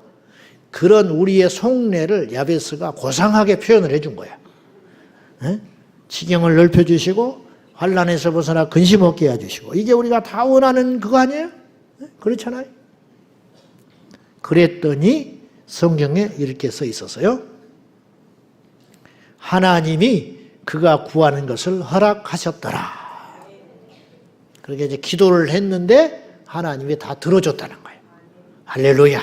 그런 우리의 속내를 야베스가 고상하게 표현을 해준 거야. 네? 지경을 넓혀주시고 환난에서 벗어나 근심 없게 해주시고. 이게 우리가 다 원하는 그거 아니에요? 네? 그렇잖아요. 그랬더니 성경에 이렇게 써 있었어요. 하나님이 그가 구하는 것을 허락하셨더라. 그렇게 이제 기도를 했는데 하나님이 다 들어줬다는 거예요. 할렐루야.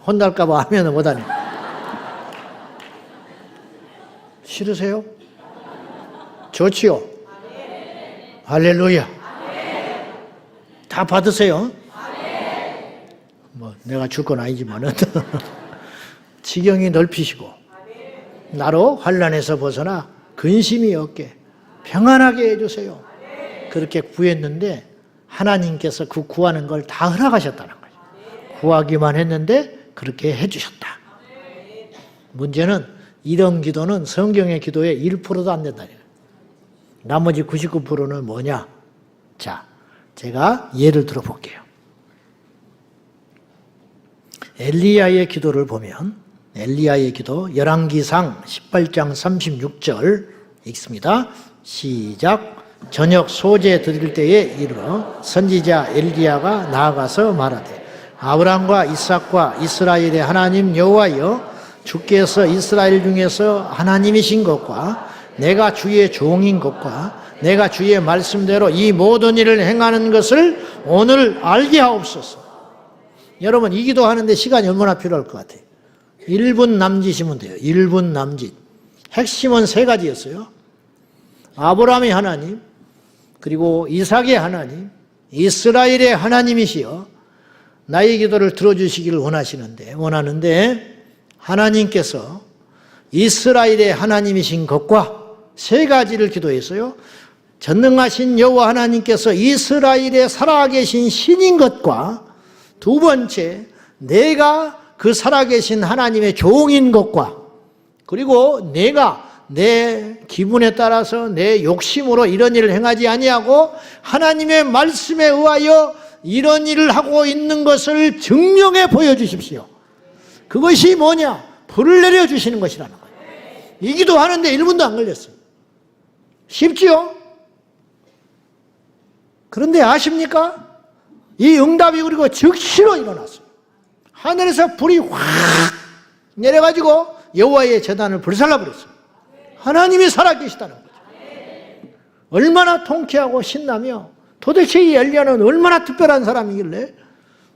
혼날까봐 하면 못하네. 싫으세요? 좋지요? 할렐루야. 다 받으세요. 뭐 내가 줄 건 아니지만은 지경이 넓히시고 나로 환난에서 벗어나 근심이 없게 평안하게 해주세요. 그렇게 구했는데 하나님께서 그 구하는 걸 다 허락하셨다는 거죠. 구하기만 했는데 그렇게 해주셨다. 문제는 이런 기도는 성경의 기도의 1%도 안 된다는 거예요. 나머지 99%는 뭐냐? 자, 제가 예를 들어 볼게요. 엘리야의 기도를 보면 엘리야의 기도 열왕기상 18장 36절 읽습니다. 시작. 저녁 소제 드릴 때에 이르러 선지자 엘리야가 나아가서 말하되 아브라함과 이삭과 이스라엘의 하나님 여호와여 주께서 이스라엘 중에서 하나님이신 것과 내가 주의 종인 것과 내가 주의 말씀대로 이 모든 일을 행하는 것을 오늘 알게 하옵소서. 여러분 이 기도하는데 시간이 얼마나 필요할 것 같아요? 1분 남짓이면 돼요. 1분 남짓. 핵심은 3가지였어요. 아브라함의 하나님, 그리고 이삭의 하나님, 이스라엘의 하나님이시여 나의 기도를 들어주시기를 원하는데 하나님께서 이스라엘의 하나님이신 것과 3가지를 기도했어요. 전능하신 여호와 하나님께서 이스라엘에 살아계신 신인 것과 2번째 내가 그 살아계신 하나님의 종인 것과 그리고 내가 내 기분에 따라서 내 욕심으로 이런 일을 행하지 아니하고 하나님의 말씀에 의하여 이런 일을 하고 있는 것을 증명해 보여주십시오. 그것이 뭐냐? 불을 내려주시는 것이라는 거예요. 이 기도하는데 1분도 안 걸렸어요. 쉽지요? 그런데 아십니까? 이 응답이 그리고 즉시로 일어났어요. 하늘에서 불이 확 내려가지고 여호와의 제단을 불살라버렸어요. 하나님이 살아계시다는 거죠. 얼마나 통쾌하고 신나며 도대체 이 엘리야는 얼마나 특별한 사람이길래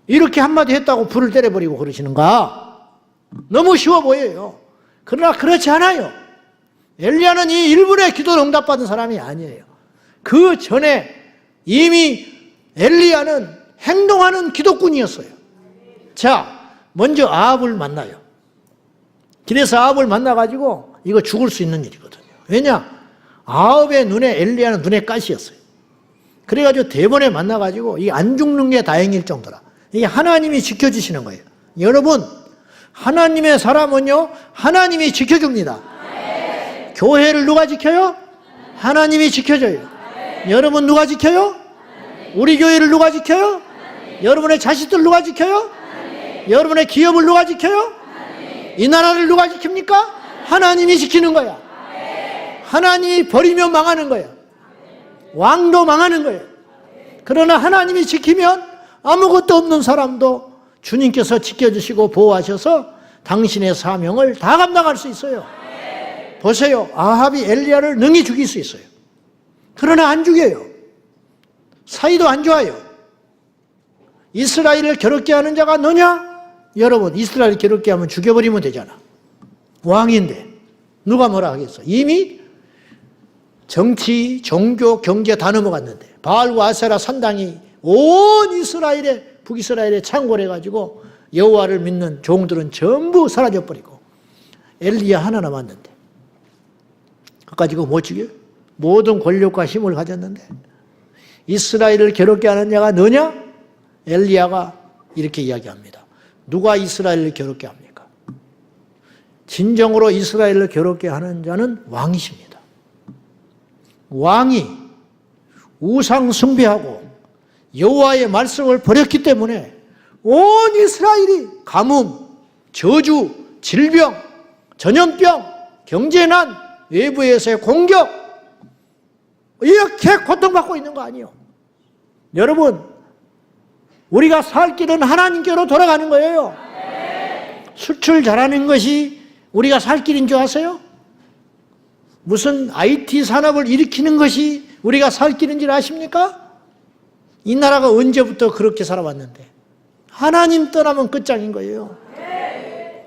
이렇게 한마디 했다고 불을 때려버리고 그러시는가? 너무 쉬워 보여요. 그러나 그렇지 않아요. 엘리야는 이 1분의 기도를 응답받은 사람이 아니에요. 그 전에 이미 엘리야는 행동하는 기도꾼이었어요. 자, 먼저 아합을 만나요. 그래서 아합을 만나가지고 이거 죽을 수 있는 일이거든요. 왜냐? 아합의 눈에 엘리야는 눈에 가시였어요. 그래가지고 대번에 만나가지고 이 안 죽는 게 다행일 정도라. 이게 하나님이 지켜주시는 거예요. 여러분, 하나님의 사람은요, 하나님이 지켜줍니다. 네. 교회를 누가 지켜요? 하나님이 지켜줘요. 네. 여러분 누가 지켜요? 네. 우리 교회를 누가 지켜요? 네. 여러분의 자식들 누가 지켜요? 네. 여러분의 기업을 누가 지켜요? 네. 이 나라를 누가 지킵니까? 하나님이 지키는 거야. 네. 하나님이 버리면 망하는 거야. 왕도 망하는 거예요. 그러나 하나님이 지키면 아무것도 없는 사람도 주님께서 지켜주시고 보호하셔서 당신의 사명을 다 감당할 수 있어요. 보세요. 아합이 엘리야를 능히 죽일 수 있어요. 그러나 안 죽여요. 사이도 안 좋아요. 이스라엘을 괴롭게 하는 자가 너냐? 여러분, 이스라엘을 괴롭게 하면 죽여버리면 되잖아. 왕인데 누가 뭐라 하겠어? 이미 정치, 종교, 경제 다 넘어갔는데 바알과 아세라 산당이 온 이스라엘에 북이스라엘에 창궐해 가지고 여호와를 믿는 종들은 전부 사라져 버리고 엘리야 하나 남았는데 그거 가지고 못 죽여요? 모든 권력과 힘을 가졌는데 이스라엘을 괴롭게 하는 자가 너냐? 엘리야가 이렇게 이야기합니다. 누가 이스라엘을 괴롭게 합니까? 진정으로 이스라엘을 괴롭게 하는 자는 왕이십니다. 왕이 우상 숭배하고 여호와의 말씀을 버렸기 때문에 온 이스라엘이 가뭄, 저주, 질병, 전염병, 경제난, 외부에서의 공격 이렇게 고통받고 있는 거 아니에요. 여러분, 우리가 살 길은 하나님께로 돌아가는 거예요. 수출 잘하는 것이 우리가 살 길인 줄 아세요? 무슨 IT 산업을 일으키는 것이 우리가 살 길인 줄 아십니까? 이 나라가 언제부터 그렇게 살아왔는데 하나님 떠나면 끝장인 거예요.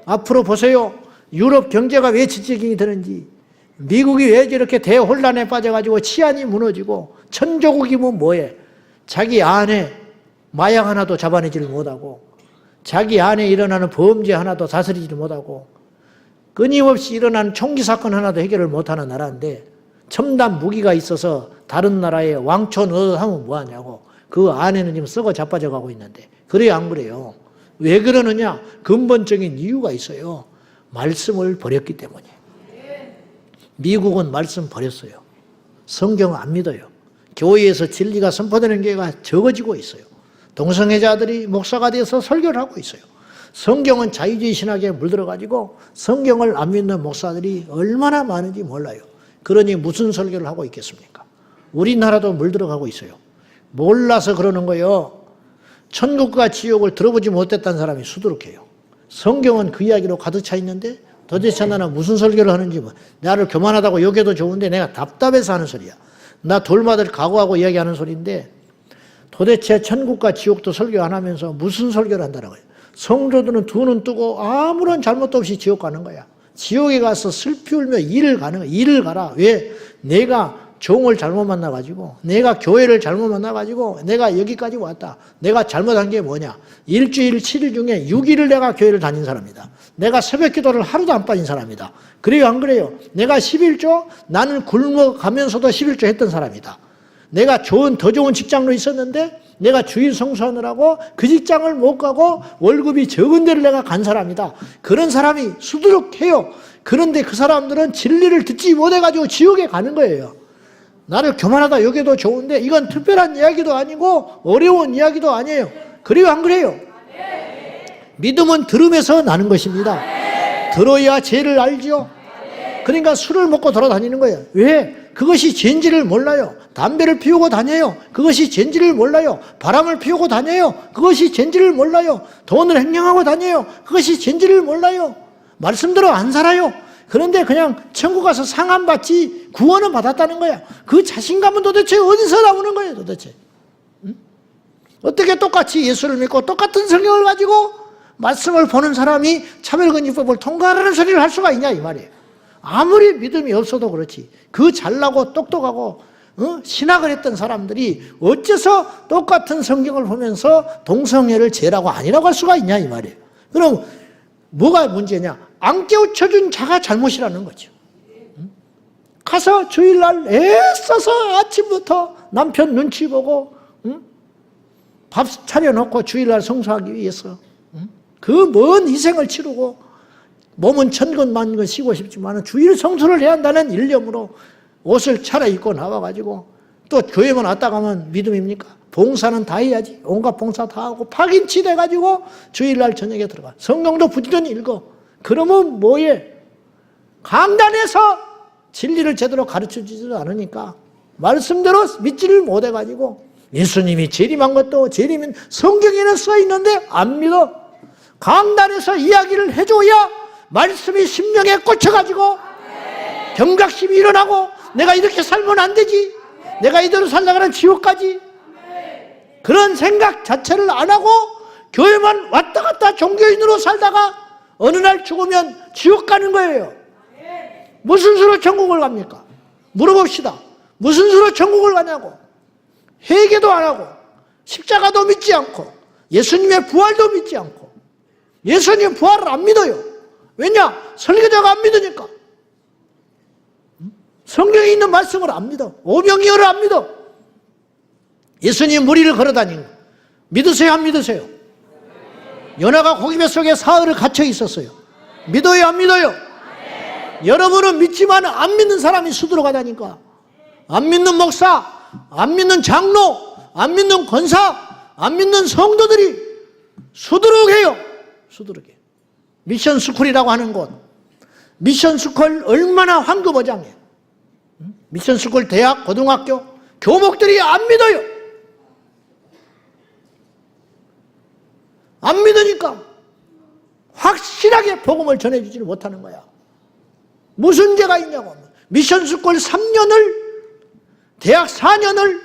앞으로 보세요. 유럽 경제가 왜 지적이 되는지, 미국이 왜 저렇게 대혼란에 빠져가지고 치안이 무너지고, 천조국이면 뭐해? 자기 안에 마약 하나도 잡아내지를 못하고, 자기 안에 일어나는 범죄 하나도 다스리지를 못하고, 끊임없이 일어나는 총기 사건 하나도 해결을 못하는 나라인데, 첨단 무기가 있어서 다른 나라에 왕초 넣어하면 뭐하냐고. 그 안에는 지금 썩어 자빠져 가고 있는데, 그래요 안 그래요? 왜 그러느냐? 근본적인 이유가 있어요. 말씀을 버렸기 때문이에요. 미국은 말씀 버렸어요. 성경 안 믿어요. 교회에서 진리가 선포되는 교회가 적어지고 있어요. 동성애자들이 목사가 돼서 설교를 하고 있어요. 성경은 자유주의 신학에 물들어가지고 성경을 안 믿는 목사들이 얼마나 많은지 몰라요. 그러니 무슨 설교를 하고 있겠습니까? 우리나라도 물들어가고 있어요. 몰라서 그러는 거예요. 천국과 지옥을 들어보지 못했다는 사람이 수두룩해요. 성경은 그 이야기로 가득 차 있는데 도대체 나는 무슨 설교를 하는지, 나를 교만하다고 여겨도 좋은데 내가 답답해서 하는 소리야. 나 돌마들 각오하고 이야기하는 소리인데, 도대체 천국과 지옥도 설교 안 하면서 무슨 설교를 한다는 거예요. 성도들은 두 눈 뜨고 아무런 잘못도 없이 지옥 가는 거야. 지옥에 가서 슬피 울며 일을 가는 거야. 일을 가라. 왜? 내가 종을 잘못 만나가지고, 내가 교회를 잘못 만나가지고, 내가 여기까지 왔다. 내가 잘못한 게 뭐냐? 일주일 7일 중에 6일을 내가 교회를 다닌 사람이다. 내가 새벽 기도를 하루도 안 빠진 사람이다. 그래요 안 그래요? 내가 11조, 나는 굶어가면서도 11조 했던 사람이다. 내가 더 좋은 직장로 있었는데 내가 주일 성수하느라고 그 직장을 못 가고 월급이 적은 데를 내가 간 사람이다. 그런 사람이 수두룩해요. 그런데 그 사람들은 진리를 듣지 못해가지고 지옥에 가는 거예요. 나를 교만하다 여기도 좋은데 이건 특별한 이야기도 아니고 어려운 이야기도 아니에요. 그래요 안 그래요? 믿음은 들음에서 나는 것입니다. 들어야 죄를 알죠. 그러니까 술을 먹고 돌아다니는 거예요. 왜? 그것이 죄인지를 몰라요. 담배를 피우고 다녀요. 그것이 죄인지를 몰라요. 바람을 피우고 다녀요. 그것이 죄인지를 몰라요. 돈을 횡령하고 다녀요. 그것이 죄인지를 몰라요. 말씀대로 안 살아요. 그런데 그냥 천국 가서 상함 받지 구원은 받았다는 거야. 그 자신감은 도대체 어디서 나오는 거예요 도대체? 응? 어떻게 똑같이 예수를 믿고 똑같은 성경을 가지고 말씀을 보는 사람이 차별금지법을 통과하라는 소리를 할 수가 있냐 이 말이에요. 아무리 믿음이 없어도 그렇지. 그 잘나고 똑똑하고 신학을 했던 사람들이 어째서 똑같은 성경을 보면서 동성애를 죄라고 아니라고 할 수가 있냐 이 말이에요. 그럼 뭐가 문제냐? 안 깨우쳐준 자가 잘못이라는 거죠. 가서 주일날 애써서 아침부터 남편 눈치 보고 밥 차려놓고 주일날 성수하기 위해서 그 먼 희생을 치르고 몸은 천근만근 쉬고 싶지만 주일 성수를 해야 한다는 일념으로 옷을 차려입고 나와가지고 또 교회만 왔다 가면 믿음입니까? 봉사는 다 해야지. 온갖 봉사 다 하고 파김치 돼가지고 주일날 저녁에 들어가. 성경도 부지런히 읽어. 그러면 뭐해? 강단에서 진리를 제대로 가르쳐주지도 않으니까 말씀대로 믿지를 못해가지고 예수님이 재림한 것도 재림은 성경에는 써있는데 안 믿어. 강단에서 이야기를 해줘야 말씀이 심령에 꽂혀가지고 경각심이 일어나고 내가 이렇게 살면 안 되지. 내가 이대로 살다가는 지옥까지. 그런 생각 자체를 안 하고 교회만 왔다 갔다 종교인으로 살다가 어느 날 죽으면 지옥 가는 거예요. 무슨 수로 천국을 갑니까? 물어봅시다. 무슨 수로 천국을 가냐고. 회개도 안 하고 십자가도 믿지 않고 예수님의 부활도 믿지 않고 예수님 부활을 안 믿어요. 왜냐? 설교자가 안 믿으니까. 성경에 있는 말씀을 안 믿어. 오병이어를 안 믿어. 예수님 무리를 걸어다니는 거 믿으세요 안 믿으세요? 연하가 고기배 속에 사흘을 갇혀 있었어요. 믿어요 안 믿어요? 여러분은 믿지만 안 믿는 사람이 수두룩하다니까. 안 믿는 목사, 안 믿는 장로, 안 믿는 권사, 안 믿는 성도들이 수두룩해요. 수두룩해. 미션 스쿨이라고 하는 곳. 미션 스쿨 얼마나 황금어장이에요. 미션 스쿨 대학, 고등학교, 교목들이 안 믿어요. 안 믿으니까 확실하게 복음을 전해주지를 못하는 거야. 무슨 죄가 있냐고. 미션 스쿨 3년을, 대학 4년을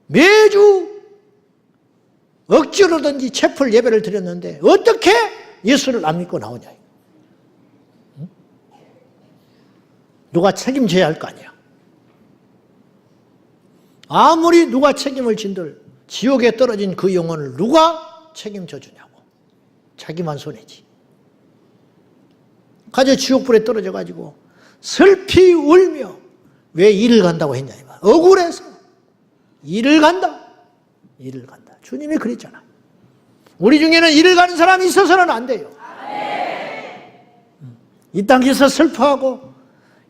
매주 억지로든지 채플 예배를 드렸는데 어떻게 예수를 안 믿고 나오냐. 응? 누가 책임져야 할 거 아니야. 아무리 누가 책임을 진들 지옥에 떨어진 그 영혼을 누가 책임져 주냐고. 자기만 손해지. 가져 지옥불에 떨어져 가지고 슬피 울며 왜 일을 간다고 했냐. 억울해서 일을 간다. 일을 간다. 주님이 그랬잖아. 우리 중에는 일을 가는 사람이 있어서는 안 돼요. 이 땅에서 슬퍼하고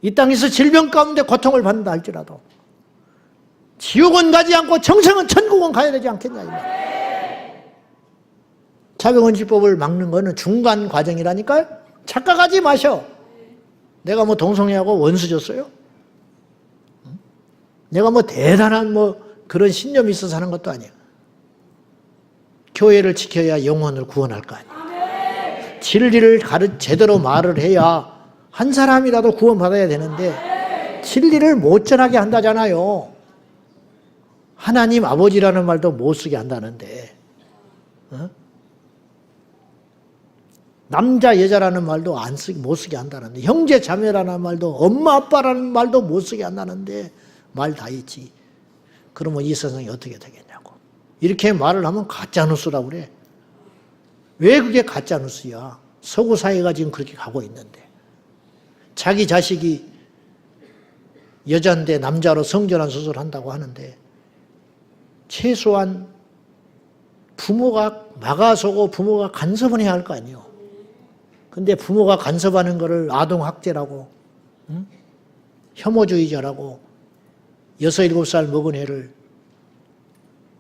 이 땅에서 질병 가운데 고통을 받는다 할지라도 지옥은 가지 않고 정성은 천국은 가야 되지 않겠냐. 자병원지법을 막는 거는 중간 과정이라니까요. 착각하지 마셔. 내가 뭐 동성애하고 원수 줬어요? 내가 뭐 대단한 뭐 그런 신념이 있어서 하는 것도 아니야. 교회를 지켜야 영혼을 구원할 거 아니야. 진리를 제대로 말을 해야 한 사람이라도 구원받아야 되는데 진리를 못 전하게 한다잖아요. 하나님 아버지라는 말도 못 쓰게 한다는데, 어? 남자 여자라는 말도 못 쓰게 한다는데, 형제 자매라는 말도, 엄마 아빠라는 말도 못 쓰게 한다는데 말 다 있지. 그러면 이 세상이 어떻게 되겠냐고. 이렇게 말을 하면 가짜뉴스라고 그래. 왜 그게 가짜뉴스야? 서구 사회가 지금 그렇게 가고 있는데, 자기 자식이 여자인데 남자로 성전환 수술한다고 하는데 최소한 부모가 막아서고 부모가 간섭은 해야 할 거 아니에요. 근데 부모가 간섭하는 거를 아동학대라고, 응? 혐오주의자라고 6, 7살 먹은 애를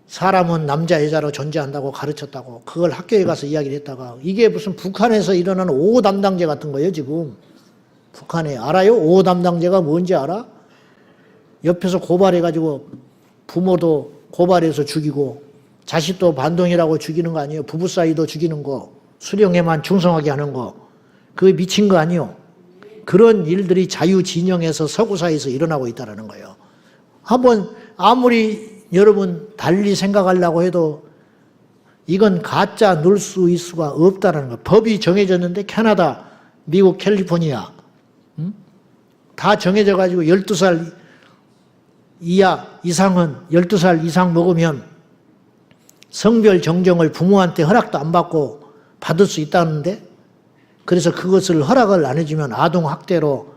사람은 남자 여자로 존재한다고 가르쳤다고 그걸 학교에 가서 이야기를 했다가 이게 무슨 북한에서 일어나는 5호 담당제 같은 거예요. 지금 북한에 알아요? 5호 담당제가 뭔지 알아? 옆에서 고발해가지고 부모도 고발해서 죽이고 자식도 반동이라고 죽이는 거 아니에요? 부부 사이도 죽이는 거, 수령에만 충성하게 하는 거, 그게 미친 거 아니에요? 그런 일들이 자유진영에서 서구사회에서 일어나고 있다는 거예요. 한번 아무리 여러분 달리 생각하려고 해도 이건 가짜 놀 수 있을 수가 없다는 거예요. 법이 정해졌는데 캐나다, 미국, 캘리포니아 다 정해져 가지고 12살 이상은 12살 이상 먹으면 성별 정정을 부모한테 허락도 안 받고 받을 수 있다는데, 그래서 그것을 허락을 안 해주면 아동학대로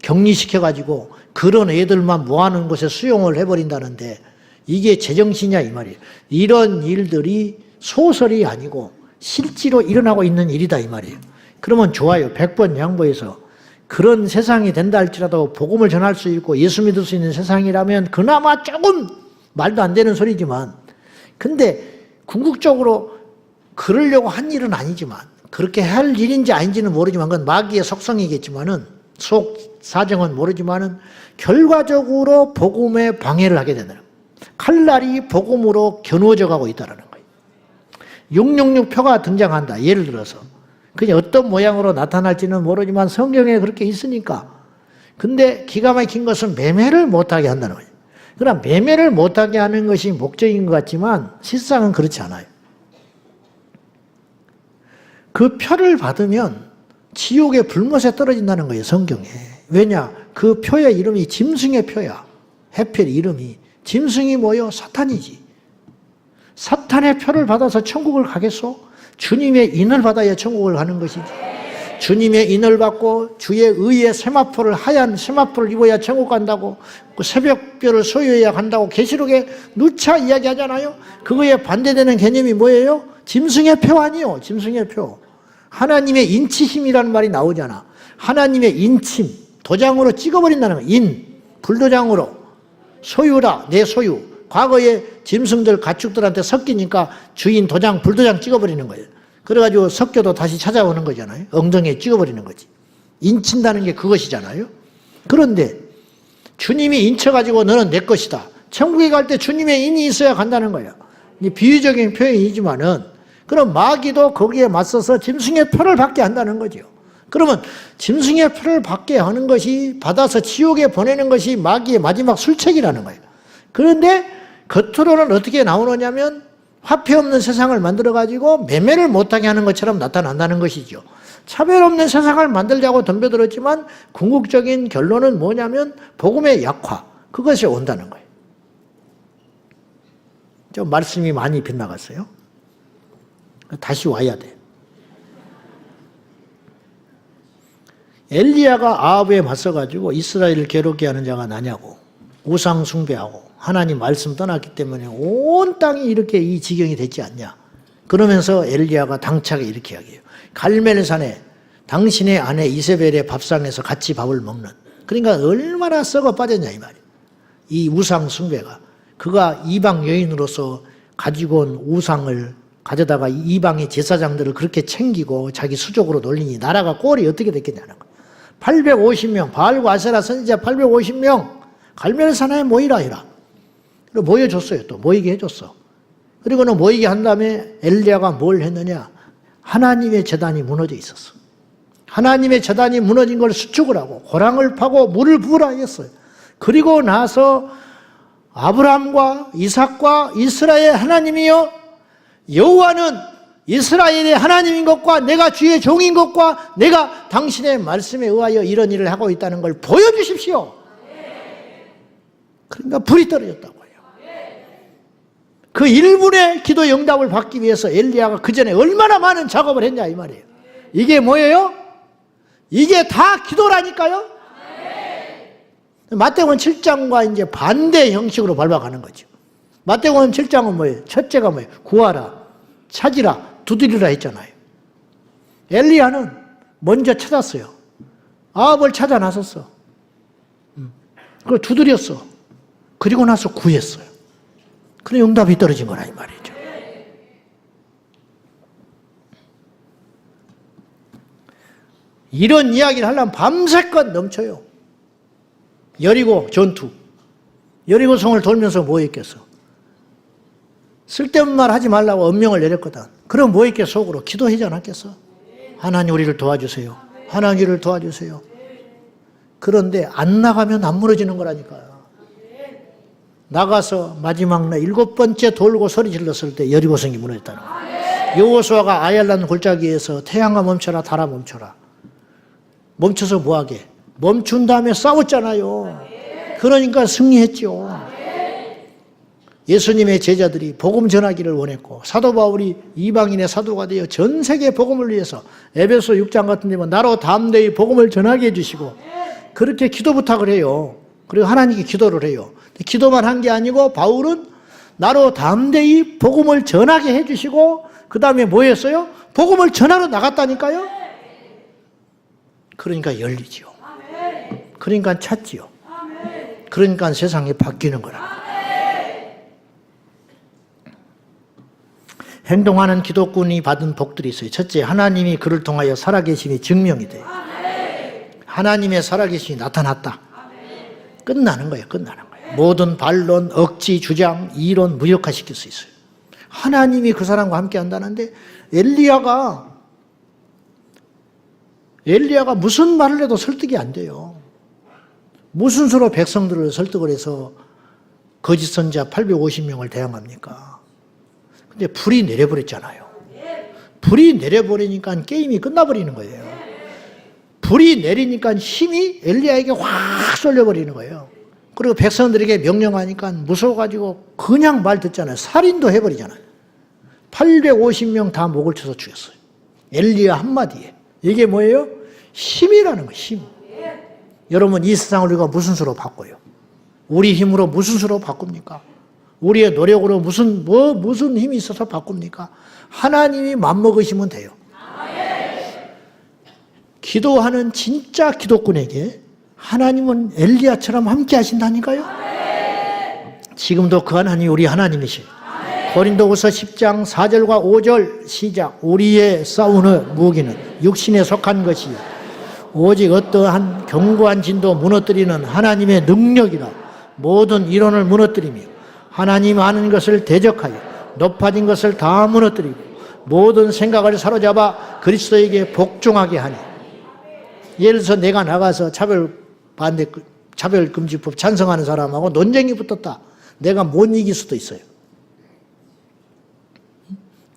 격리시켜가지고 그런 애들만 모아놓은 곳에 수용을 해버린다는데 이게 제정신이야 이 말이에요. 이런 일들이 소설이 아니고 실제로 일어나고 있는 일이다 이 말이에요. 그러면 좋아요. 100번 양보해서 그런 세상이 된다 할지라도 복음을 전할 수 있고 예수 믿을 수 있는 세상이라면 그나마 조금 말도 안 되는 소리지만, 근데 궁극적으로 그러려고 한 일은 아니지만, 그렇게 할 일인지 아닌지는 모르지만 그건 마귀의 속성이겠지만은, 속 사정은 모르지만은 결과적으로 복음에 방해를 하게 된다는 거예요. 칼날이 복음으로 겨누어져 가고 있다는 거예요. 666표가 등장한다. 예를 들어서 그냥 어떤 모양으로 나타날지는 모르지만 성경에 그렇게 있으니까. 근데 기가 막힌 것은 매매를 못하게 한다는 거예요. 그러나 매매를 못하게 하는 것이 목적인 것 같지만 실상은 그렇지 않아요. 그 표를 받으면 지옥의 불못에 떨어진다는 거예요, 성경에. 왜냐? 그 표의 이름이 짐승의 표야. 해필 이름이. 짐승이 뭐요? 사탄이지. 사탄의 표를 받아서 천국을 가겠소? 주님의 인을 받아야 천국을 가는 것이지. 주님의 인을 받고 주의 의의 세마포를, 하얀 세마포를 입어야 천국 간다고, 그 새벽별을 소유해야 간다고 계시록에 누차 이야기하잖아요. 그거에 반대되는 개념이 뭐예요? 짐승의 표 아니요. 짐승의 표. 하나님의 인치심이라는 말이 나오잖아. 하나님의 인침, 도장으로 찍어버린다는 거야. 인, 불도장으로. 소유라, 내 소유. 과거에 짐승들, 가축들한테 섞이니까 주인 도장, 불도장 찍어버리는 거예요. 그래가지고 섞여도 다시 찾아오는 거잖아요. 엉덩이에 찍어버리는 거지. 인친다는 게 그것이잖아요. 그런데 주님이 인쳐가지고 너는 내 것이다. 천국에 갈 때 주님의 인이 있어야 간다는 거예요. 비유적인 표현이지만은, 그럼 마귀도 거기에 맞서서 짐승의 표를 받게 한다는 거죠. 그러면 짐승의 표를 받게 하는 것이, 받아서 지옥에 보내는 것이 마귀의 마지막 술책이라는 거예요. 그런데 겉으로는 어떻게 나오느냐면 화폐 없는 세상을 만들어가지고 매매를 못하게 하는 것처럼 나타난다는 것이죠. 차별 없는 세상을 만들자고 덤벼들었지만 궁극적인 결론은 뭐냐면 복음의 약화, 그것이 온다는 거예요. 좀 말씀이 많이 빗나갔어요. 다시 와야 돼. 엘리야가 아합에 맞서가지고 이스라엘을 괴롭게 하는 자가 나냐고, 우상 숭배하고 하나님 말씀 떠났기 때문에 온 땅이 이렇게 이 지경이 됐지 않냐. 그러면서 엘리야가 당차게 이렇게 이야기해요. 갈멜산에 당신의 아내 이세벨의 밥상에서 같이 밥을 먹는, 그러니까 얼마나 썩어 빠졌냐 이 말이에요. 이 우상 숭배가, 그가 이방 여인으로서 가지고 온 우상을 가져다가 이방의 제사장들을 그렇게 챙기고 자기 수족으로 놀리니 나라가 꼴이 어떻게 됐겠냐는 거예요. 850명, 바알과 아세라 선지자 850명 갈멜산에 모이라 해라. 그리고 모여줬어요. 또 모이게 해줬어. 그리고는 모이게 한 다음에 엘리야가 뭘 했느냐. 하나님의 제단이 무너져 있었어. 하나님의 제단이 무너진 걸 수축을 하고 고랑을 파고 물을 부으라 했어요. 그리고 나서 아브라함과 이삭과 이스라엘 하나님이여, 여호와는 이스라엘의 하나님인 것과 내가 주의 종인 것과 내가 당신의 말씀에 의하여 이런 일을 하고 있다는 걸 보여주십시오. 그러니까 불이 떨어졌다고 해요. 그 1분의 기도 응답을 받기 위해서 엘리야가 그 전에 얼마나 많은 작업을 했냐 이 말이에요. 이게 뭐예요? 이게 다 기도라니까요. 마태복음 7장과 이제 반대 형식으로 밟아가는 거죠. 마태복음 7장은 뭐예요? 첫째가 뭐예요? 구하라, 찾으라, 두드리라 했잖아요. 엘리야는 먼저 찾았어요. 아합을 찾아 나섰어. 그걸 두드렸어. 그리고 나서 구했어요. 그래 응답이 떨어진 거라 이 말이죠. 이런 이야기를 하려면 밤새껏 넘쳐요. 여리고 전투, 여리고성을 돌면서 뭐 했겠어? 쓸데없는 말 하지 말라고 엄명을 내렸거든. 그럼 뭐 했겠어? 속으로 기도하지 않았겠어? 하나님 우리를 도와주세요. 하나님 우리를 도와주세요. 그런데 안 나가면 안 무너지는 거라니까요. 나가서 마지막 날 7번째 돌고 소리 질렀을 때 여리고성이 무너졌다는 거예요. 여호수아가 아얄란 골짜기에서 태양아 멈춰라, 달아 멈춰라. 멈춰서 뭐하게? 멈춘 다음에 싸웠잖아요. 그러니까 승리했죠. 예수님의 제자들이 복음 전하기를 원했고 사도 바울이 이방인의 사도가 되어 전 세계 복음을 위해서 에베소 6장 같은 데면 나로 담대히 복음을 전하게 해주시고 그렇게 기도 부탁을 해요. 그리고 하나님께 기도를 해요. 기도만 한 게 아니고 바울은 나로 담대히 복음을 전하게 해주시고 그 다음에 뭐 했어요? 복음을 전하러 나갔다니까요. 그러니까 열리지요. 그러니까 찾지요. 그러니까 세상이 바뀌는 거라. 행동하는 기독군이 받은 복들이 있어요. 첫째, 하나님이 그를 통하여 살아계심이 증명이 돼요. 하나님의 살아계심이 나타났다. 끝나는 거예요. 끝나는 거예요. 모든 반론, 억지, 주장, 이론 무력화시킬 수 있어요. 하나님이 그 사람과 함께 한다는데 엘리야가 무슨 말을 해도 설득이 안 돼요. 무슨 수로 백성들을 설득을 해서 거짓 선지자 850명을 대항합니까? 근데 불이 내려버렸잖아요. 불이 내려버리니까 게임이 끝나버리는 거예요. 불이 내리니까 힘이 엘리야에게 확 쏠려버리는 거예요. 그리고 백성들에게 명령하니까 무서워가지고 그냥 말 듣잖아요. 살인도 해버리잖아요. 850명 다 목을 쳐서 죽였어요. 엘리야 한마디에. 이게 뭐예요? 힘이라는 거예요. 힘. 여러분 이 세상을 우리가 무슨 수로 바꿔요? 우리 힘으로 무슨 수로 바꿉니까? 우리의 노력으로 무슨 힘이 있어서 바꿉니까? 하나님이 맘먹으시면 돼요. 기도하는 진짜 기독군에게 하나님은 엘리야처럼 함께 하신다니까요. 지금도 그 하나님이 우리 하나님이시에요. 고린도후서 10장 4절과 5절 시작. 우리의 싸우는 무기는 육신에 속한 것이요 오직 어떠한 견고한 진도 무너뜨리는 하나님의 능력이라. 모든 이론을 무너뜨리며 하나님 아는 것을 대적하여 높아진 것을 다 무너뜨리고 모든 생각을 사로잡아 그리스도에게 복종하게 하니. 예를 들어서 내가 나가서 차별금지법 찬성하는 사람하고 논쟁이 붙었다. 내가 못 이길 수도 있어요.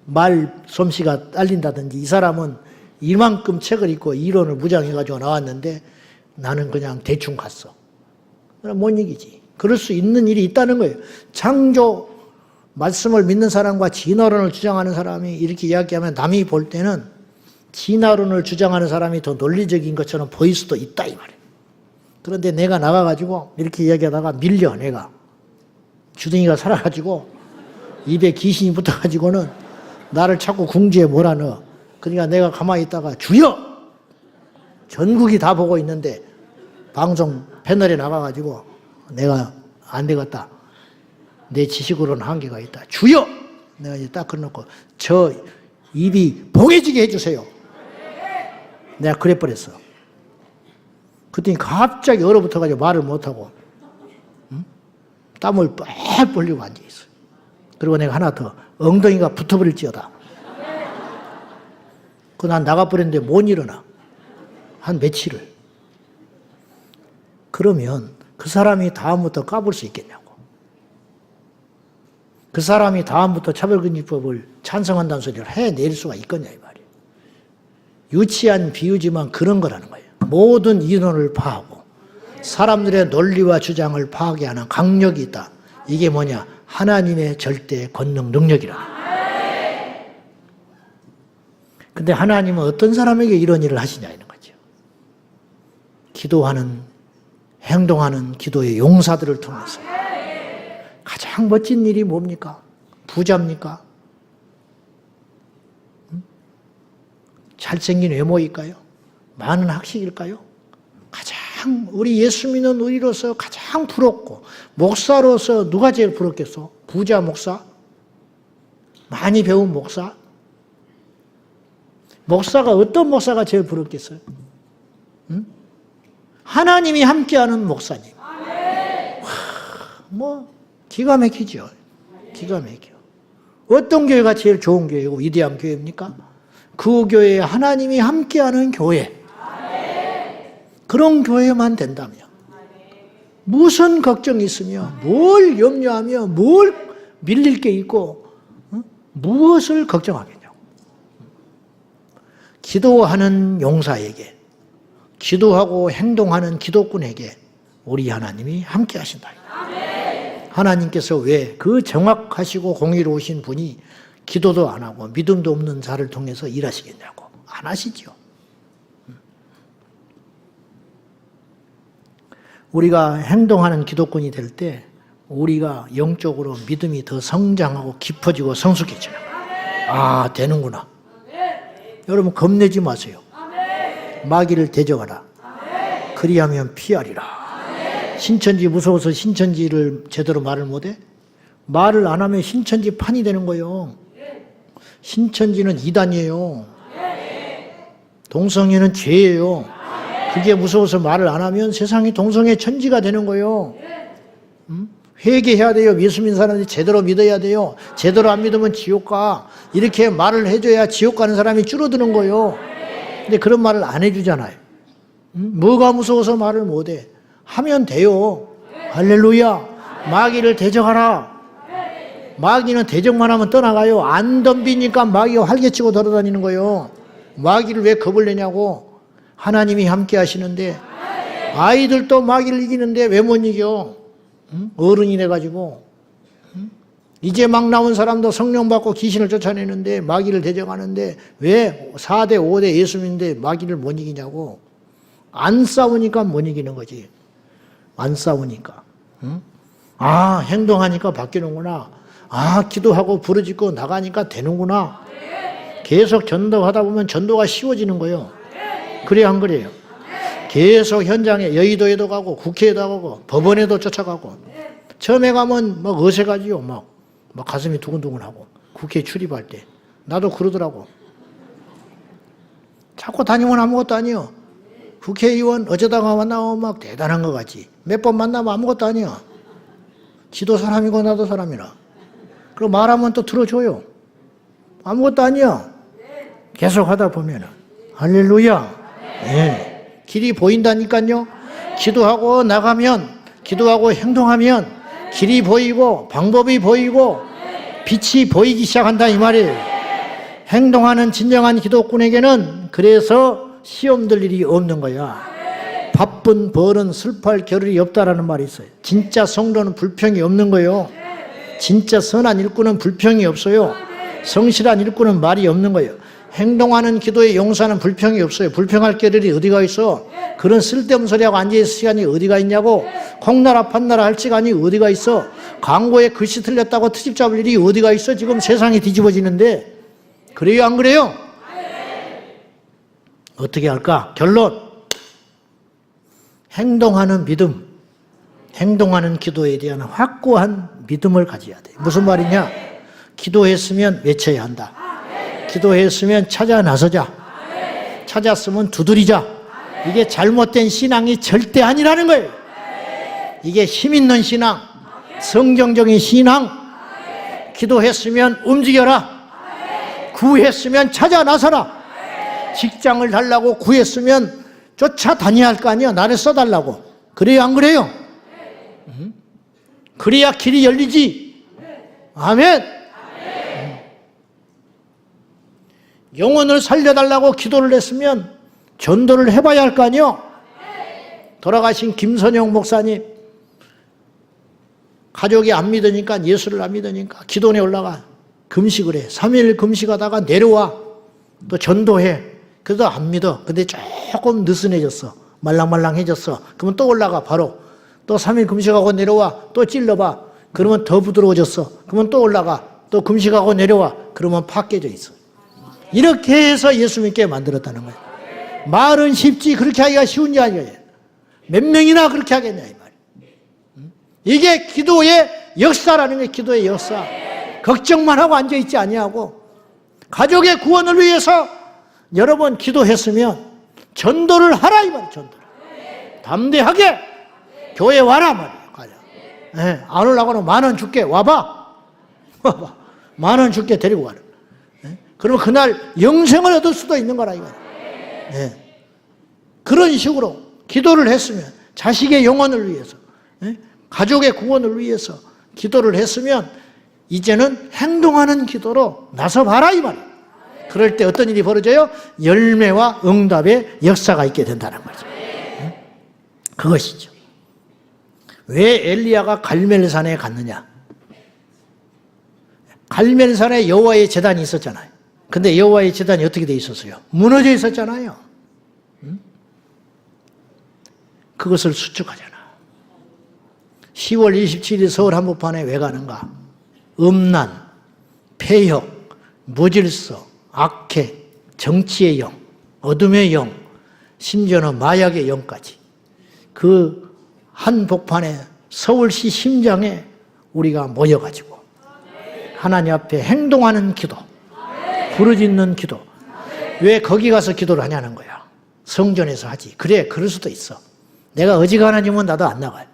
말 솜씨가 딸린다든지, 이 사람은 이만큼 책을 읽고 이론을 무장해가지고 나왔는데 나는 그냥 대충 갔어. 그럼 못 이기지. 그럴 수 있는 일이 있다는 거예요. 창조 말씀을 믿는 사람과 진화론을 주장하는 사람이 이렇게 이야기하면 남이 볼 때는 진화론을 주장하는 사람이 더 논리적인 것처럼 보일 수도 있다 이 말이에요. 그런데 내가 나가가지고 이렇게 이야기하다가 밀려. 내가 주둥이가 살아가지고 입에 귀신이 붙어가지고는 나를 자꾸 궁지에 몰아넣어. 그러니까 내가 가만히 있다가 주여! 전국이 다 보고 있는데 방송 패널에 나가가지고 내가 안 되겠다. 내 지식으로는 한계가 있다. 주여! 내가 이제 딱 그러놓고 저 입이 봉해지게 해주세요. 내가 그래 버렸어. 그랬더니 갑자기 얼어붙어가지고 말을 못하고 땀을 빽 벌리고 앉아있어. 그리고 내가 하나 더 엉덩이가 붙어버릴지어다. 난 나가버렸는데 못 일어나. 한 며칠을. 그러면 그 사람이 다음부터 까불 수 있겠냐고. 그 사람이 다음부터 차별금지법을 찬성한다는 소리를 해낼 수가 있겠냐 이 말이에요. 유치한 비유지만 그런 거라는 거예요. 모든 이론을 파하고 사람들의 논리와 주장을 파하게 하는 강력이 있다. 이게 뭐냐? 하나님의 절대 권능 능력이라. 근데 하나님은 어떤 사람에게 이런 일을 하시냐 이런 거죠. 기도하는, 행동하는 기도의 용사들을 통해서. 가장 멋진 일이 뭡니까? 부자입니까? 잘생긴 외모일까요? 많은 학식일까요? 가장 우리 예수 믿는 우리로서 가장 부럽고 목사로서 누가 제일 부럽겠어? 부자 목사? 많이 배운 목사? 목사가 어떤 목사가 제일 부럽겠어요? 응? 하나님이 함께하는 목사님. 뭐 기가 막히죠. 기가 막혀. 어떤 교회가 제일 좋은 교회고 위대한 교회입니까? 그 교회에 하나님이 함께하는 교회. 그런 교회만 된다면 무슨 걱정이 있으며 뭘 염려하며 뭘 밀릴 게 있고 무엇을 걱정하겠냐고. 기도하는 용사에게, 기도하고 행동하는 기도꾼에게 우리 하나님이 함께 하신다. 하나님께서 왜 그 정확하시고 공의로우신 분이 기도도 안 하고 믿음도 없는 자를 통해서 일하시겠냐고. 안 하시죠. 우리가 행동하는 기도꾼이 될 때 우리가 영적으로 믿음이 더 성장하고 깊어지고 성숙해져요. 아, 되는구나. 여러분 겁내지 마세요. 마귀를 대적하라. 그리하면 피하리라. 신천지 무서워서 신천지를 제대로 말을 못해? 말을 안 하면 신천지 판이 되는 거예요. 신천지는 이단이에요. 동성애는 죄예요. 그게 무서워서 말을 안 하면 세상이 동성애 천지가 되는 거예요. 회개해야 돼요. 예수 믿는 사람들이 제대로 믿어야 돼요. 제대로 안 믿으면 지옥 가. 이렇게 말을 해줘야 지옥 가는 사람이 줄어드는 거예요. 근데 그런 말을 안 해주잖아요. 뭐가 무서워서 말을 못해? 하면 돼요. 할렐루야. 마귀를 대적하라. 마귀는 대적만 하면 떠나가요. 안 덤비니까 마귀가 활개치고 돌아다니는 거예요. 마귀를 왜 겁을 내냐고. 하나님이 함께 하시는데 아이들도 마귀를 이기는데 왜 못 이겨? 어른이 돼가지고 이제 막 나온 사람도 성령 받고 귀신을 쫓아내는데 마귀를 대적하는데 왜 4대 5대 예수 믿는데 마귀를 못 이기냐고. 안 싸우니까 못 이기는 거지. 안 싸우니까. 아, 행동하니까 바뀌는구나. 아, 기도하고 부르짖고 나가니까 되는구나. 계속 전도하다 보면 전도가 쉬워지는 거예요. 그래요, 안 그래요? 계속 현장에 여의도에도 가고 국회에도 가고 법원에도 쫓아가고 처음에 가면 막 어색하지요. 막 가슴이 두근두근하고 국회 출입할 때 나도 그러더라고. 자꾸 다니면 아무것도 아니요. 국회의원 어쩌다가 만나면 막 대단한 것 같지. 몇 번 만나면 아무것도 아니야. 지도 사람이고 나도 사람이라. 그리고 말하면 또 들어줘요. 아무것도 아니야. 계속 하다 보면은 할렐루야. 네. 길이 보인다니까요. 기도하고 나가면, 기도하고 행동하면 길이 보이고 방법이 보이고 빛이 보이기 시작한다 이 말이에요. 행동하는 진정한 기독군에게는 그래서 시험 들 일이 없는 거야. 바쁜 벌은 슬퍼할 겨를이 없다라는 말이 있어요. 진짜 성도는 불평이 없는 거예요. 진짜 선한 일꾼은 불평이 없어요. 성실한 일꾼은 말이 없는 거예요. 행동하는 기도의 용사는 불평이 없어요. 불평할 겨를이 어디가 있어? 그런 쓸데없는 소리하고 앉아있을 시간이 어디가 있냐고. 콩나라 판나라 할 시간이 어디가 있어? 광고에 글씨 틀렸다고 트집 잡을 일이 어디가 있어? 지금 세상이 뒤집어지는데. 그래요, 안 그래요? 어떻게 할까? 결론. 행동하는 믿음, 행동하는 기도에 대한 확고한 믿음을 가져야 돼. 무슨 말이냐? 기도했으면 외쳐야 한다. 기도했으면 찾아 나서자. 찾았으면 두드리자. 이게 잘못된 신앙이 절대 아니라는 거예요. 이게 힘 있는 신앙, 성경적인 신앙. 기도했으면 움직여라. 구했으면 찾아 나서라. 직장을 달라고 구했으면 쫓아다녀야 할 거 아니야. 나를 써달라고. 그래요, 안 그래요? 그래야 길이 열리지. 아멘. 영혼을 살려달라고 기도를 했으면 전도를 해봐야 할 거 아니요. 돌아가신 김선영 목사님, 가족이 안 믿으니까, 예수를 안 믿으니까 기도원에 올라가 금식을 해. 3일 금식하다가 내려와. 또 전도해. 그래도 안 믿어. 근데 조금 느슨해졌어. 말랑말랑해졌어. 그러면 또 올라가 바로. 또 3일 금식하고 내려와. 또 찔러봐. 그러면 더 부드러워졌어. 그러면 또 올라가. 또 금식하고 내려와. 그러면 팍 깨져 있어. 이렇게 해서 예수 믿게 만들었다는 거예요. 말은 쉽지 그렇게 하기가 쉬운 게 아니에요. 몇 명이나 그렇게 하겠냐 이 말이에요. 이게 기도의 역사라는 거예요. 기도의 역사. 걱정만 하고 앉아있지 아니하고 가족의 구원을 위해서 여러 번 기도했으면 전도를 하라 이 말이에요. 전도를. 담대하게 교회 와라 말이에요. 네, 안 올라가면 10,000원 줄게. 와봐. 10,000원 줄게. 데리고 와라. 네? 그러면 그날 영생을 얻을 수도 있는 거라 이거예요. 네. 그런 식으로 기도를 했으면 자식의 영혼을 위해서, 네? 가족의 구원을 위해서 기도를 했으면 이제는 행동하는 기도로 나서봐라 이 말이에요. 그럴 때 어떤 일이 벌어져요? 열매와 응답의 역사가 있게 된다는 거죠. 네? 그것이죠. 왜 엘리야가 갈멜산에 갔느냐? 갈멜산에 여호와의 제단이 있었잖아요. 근데 여호와의 제단이 어떻게 돼 있었어요? 무너져 있었잖아요. 그것을 수축하잖아. 10월 27일 서울 한복판에 왜 가는가? 음란, 폐역, 무질서, 악해, 정치의 영, 어둠의 영, 심지어는 마약의 영까지 그 한 복판에 서울시 심장에 우리가 모여가지고 하나님 앞에 행동하는 기도, 부르짖는 기도. 왜 거기 가서 기도를 하냐는 거야. 성전에서 하지. 그래, 그럴 수도 있어. 내가 어지간하면 나도 안 나가요.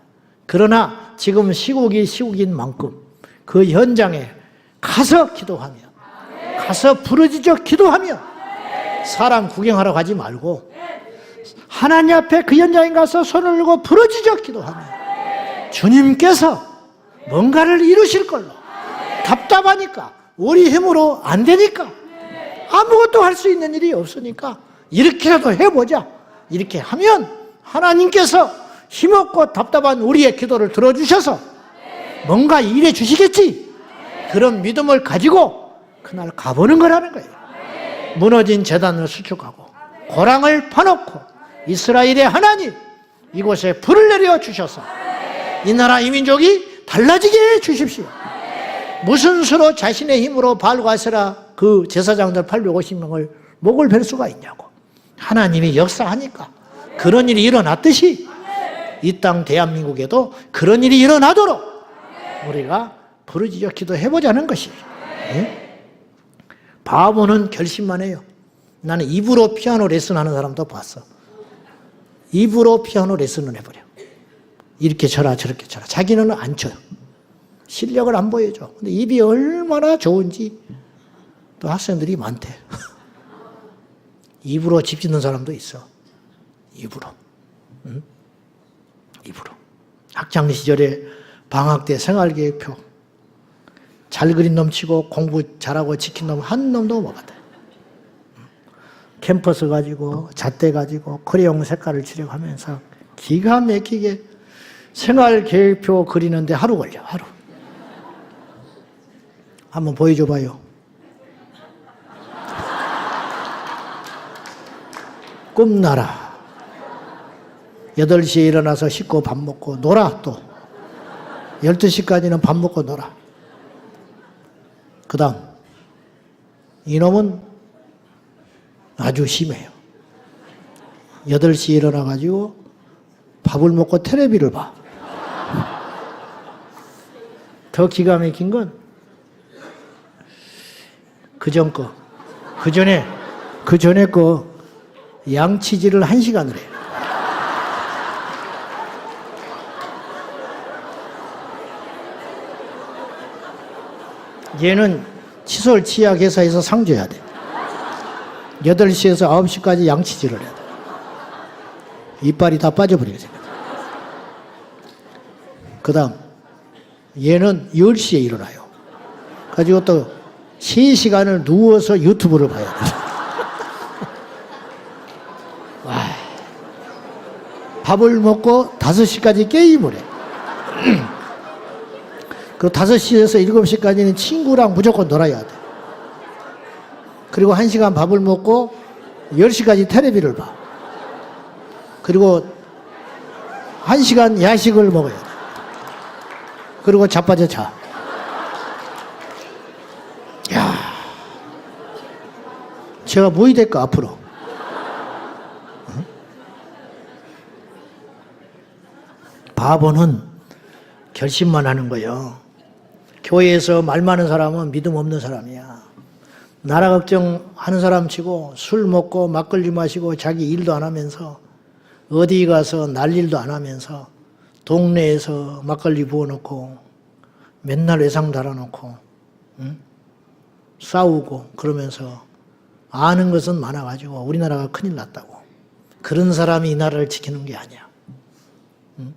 그러나 지금 시국인 만큼 그 현장에 가서 기도하며, 가서 부르짖어 기도하며, 사람 구경하러 가지 말고 하나님 앞에 그 현장에 가서 손을 들고 부르짖어 기도하며 주님께서 뭔가를 이루실 걸로. 답답하니까, 우리 힘으로 안 되니까, 아무것도 할 수 있는 일이 없으니까 이렇게라도 해보자. 이렇게 하면 하나님께서 힘없고 답답한 우리의 기도를 들어주셔서 뭔가 일해 주시겠지. 그런 믿음을 가지고 그날 가보는 거라는 거예요. 무너진 제단을 수축하고 고랑을 파놓고 이스라엘의 하나님, 이곳에 불을 내려 주셔서 이 나라 이 민족이 달라지게 해 주십시오. 무슨 수로 자신의 힘으로 바알과 아세라 그 제사장들 850명을 목을 벨 수가 있냐고. 하나님이 역사하니까 그런 일이 일어났듯이 이 땅 대한민국에도 그런 일이 일어나도록 우리가 부르짖어 기도해보자는 것이에요. 네? 바보는 결심만 해요. 나는 입으로 피아노 레슨하는 사람도 봤어. 입으로 피아노 레슨을 해버려. 이렇게 쳐라 저렇게 쳐라. 자기는 안 쳐요. 실력을 안 보여줘. 근데 입이 얼마나 좋은지 또 학생들이 많대. 입으로 집 짓는 사람도 있어. 입으로. 응? 입으로. 학창 시절에 방학 때 생활계획표 잘 그린 놈 치고 공부 잘하고 지킨 놈 한 놈도 못 봤다. 캠퍼스 가지고 잣대 가지고 크레용 색깔을 칠하면서 기가 막히게 생활계획표 그리는데 하루 걸려. 하루. 한번 보여줘 봐요. 꿈나라. 8시에 일어나서 씻고 밥 먹고 놀아. 또 12시까지는 밥 먹고 놀아. 그 다음 이놈은 아주 심해요. 8시에 일어나가지고 밥을 먹고 텔레비를 봐. 더 기가 막힌 건 그전 거, 그 전에 거 양치질을 1시간을 해요. 얘는 칫솔 치약 회사에서 상 줘야 돼. 8시에서 9시까지 양치질을 해야 돼. 이빨이 다 빠져버리게 생겼다. 그 다음 얘는 10시에 일어나요. 가지고 또 3시간을 누워서 유튜브를 봐야 돼. 와. 밥을 먹고 5시까지 게임을 해. 그 5시에서 7시까지는 친구랑 무조건 놀아야 돼. 그리고 1시간 밥을 먹고 10시까지 텔레비를 봐. 그리고 1시간 야식을 먹어야 돼. 그리고 자빠져 자. 야, 제가 뭐이 될까 앞으로? 응? 바보는 결심만 하는 거예요. 교회에서 말 많은 사람은 믿음 없는 사람이야. 나라 걱정하는 사람 치고 술 먹고 막걸리 마시고 자기 일도 안 하면서 어디 가서 날일도 안 하면서 동네에서 막걸리 부어놓고 맨날 외상 달아놓고 응? 싸우고 그러면서 아는 것은 많아가지고 우리나라가 큰일 났다고. 그런 사람이 이 나라를 지키는 게 아니야. 응?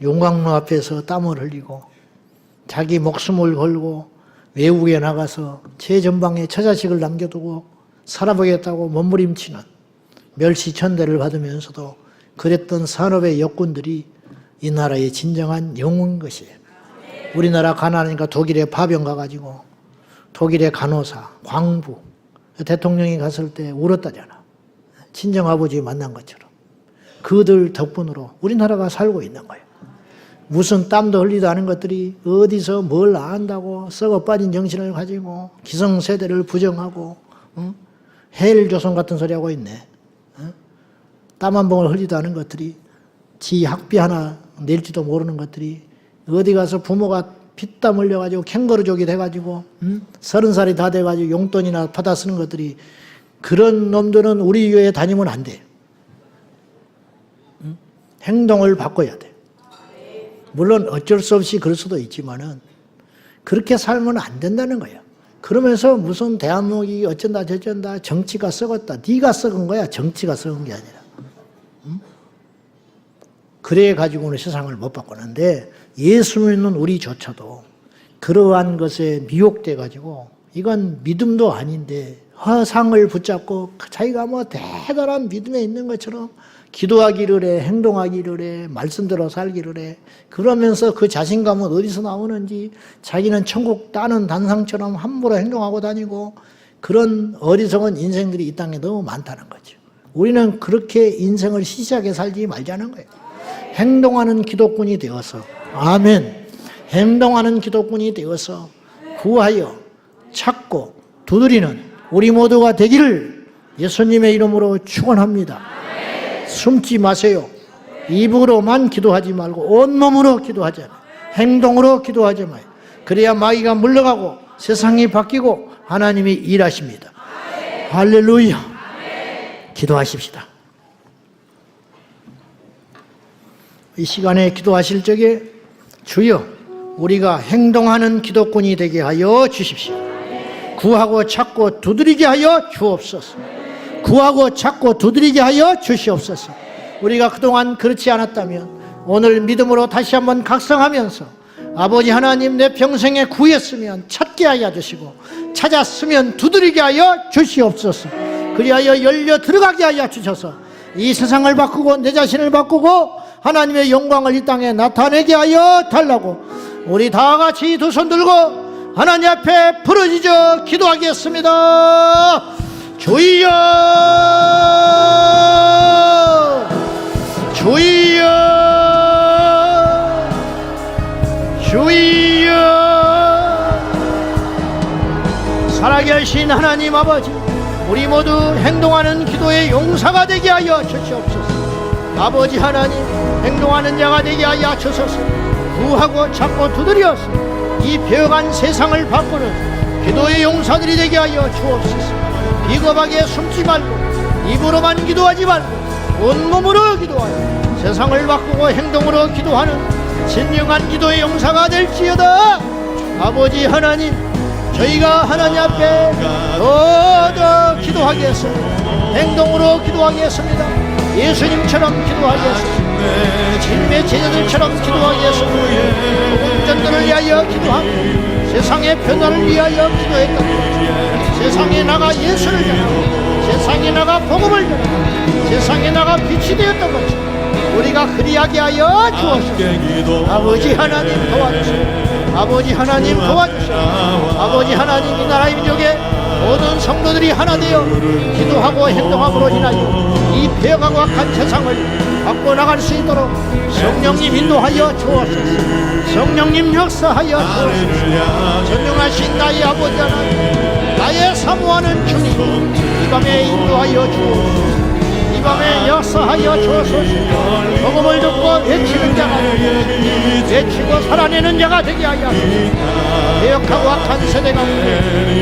용광로 앞에서 땀을 흘리고 자기 목숨을 걸고 외국에 나가서 최전방에 처자식을 남겨두고 살아보겠다고 몸부림치는 멸시천대를 받으면서도 그랬던 산업의 역군들이 이 나라의 진정한 영웅인 것이에요. 우리나라 가난하니까 독일에 파병 가가지고 독일의 간호사, 광부, 대통령이 갔을 때 울었다잖아. 친정아버지 만난 것처럼. 그들 덕분으로 우리나라가 살고 있는 거예요. 무슨 땀도 흘리도 않은 것들이 어디서 뭘 안다고 썩어 빠진 정신을 가지고 기성세대를 부정하고 헬조선 같은 소리 하고 있네. 땀 한 방울 흘리도 않은 것들이 지 학비 하나 낼지도 모르는 것들이 어디 가서 부모가 피땀 흘려가지고 캥거루족이 돼가지고 30살이 다 돼가지고 용돈이나 받아 쓰는 것들이 그런 놈들은 우리 교회에 다니면 안 돼. 행동을 바꿔야 돼. 물론 어쩔 수 없이 그럴 수도 있지만은 그렇게 살면 안 된다는 거야. 그러면서 무슨 대한민국이 어쩐다 저쩐다 정치가 썩었다. 네가 썩은 거야. 정치가 썩은 게 아니라. 그래 가지고는 세상을 못 바꾸는데 예수 믿는 우리조차도 그러한 것에 미혹돼 가지고 이건 믿음도 아닌데 허상을 붙잡고 자기가 뭐 대단한 믿음에 있는 것처럼 기도하기를 해, 행동하기를 해, 말씀대로 살기를 해. 그러면서 그 자신감은 어디서 나오는지 자기는 천국 따는 단상처럼 함부로 행동하고 다니고 그런 어리석은 인생들이 이 땅에 너무 많다는 거죠. 우리는 그렇게 인생을 시시하게 살지 말자는 거예요. 행동하는 기독군이 되어서, 아멘. 행동하는 기독군이 되어서 구하여 찾고 두드리는 우리 모두가 되기를 예수님의 이름으로 축원합니다. 숨지 마세요. 입으로만 기도하지 말고 온몸으로 기도하자. 행동으로 기도하지 마요. 그래야 마귀가 물러가고 세상이 바뀌고 하나님이 일하십니다. 할렐루야. 기도하십시다. 이 시간에 기도하실 적에 주여 우리가 행동하는 기독군이 되게 하여 주십시오. 구하고 찾고 두드리게 하여 주옵소서. 구하고 찾고 두드리게 하여 주시옵소서. 우리가 그동안 그렇지 않았다면 오늘 믿음으로 다시 한번 각성하면서 아버지 하나님 내 평생에 구했으면 찾게 하여 주시고 찾았으면 두드리게 하여 주시옵소서. 그리하여 열려 들어가게 하여 주셔서 이 세상을 바꾸고 내 자신을 바꾸고 하나님의 영광을 이 땅에 나타내게 하여 달라고 우리 다 같이 두 손 들고 하나님 앞에 부르짖어 기도하겠습니다. 주여 주여 주여. 살아계신 하나님 아버지, 우리 모두 행동하는 기도의 용사가 되게 하여 주시옵소서. 아버지 하나님, 행동하는 자가 되게 하여 주소서. 구하고 찾고 두드려서 이 배어간 세상을 바꾸는 기도의 용사들이 되게 하여 주옵소서. 비겁하게 숨지 말고 입으로만 기도하지 말고 온몸으로 기도하여 세상을 바꾸고 행동으로 기도하는 진정한 기도의 용사가 될지어다. 아버지 하나님, 저희가 하나님 앞에 더 기도하겠습니다. 행동으로 기도하겠습니다. 예수님처럼 기도하겠습니다. 주님의 제자들처럼 기도하겠습니다. 복음전도를 위하여 기도하고 세상의 변화를 위하여 기도했던 것, 세상에 나가 예수를 전하고 세상에 나가 복음을 전하고 세상에 나가 빛이 되었던 것처럼 우리가 그리하게 하여 주옵소서. 아버지 하나님 도와주시옵소서. 아버지 하나님 도와주시옵소서. 아버지 하나님, 이 나라의 민족의 모든 성도들이 하나 되어 기도하고 행동함으로 인하여 이 배어가고 악한 세상을 바꿔 나갈 수 있도록 성령님 인도하여 주옵소서. 성령님 역사하여 주옵소서. 전능하신 나의 아버지 하나님, 나의 사모하는 주님, 이 밤에 인도하여 주옵소서. 이 밤에 역사하여 주옵소서. 복음을 듣고 외치는 자가 되고 외치고 살아내는 자가 되게 하여 개혁하고 악한 세대가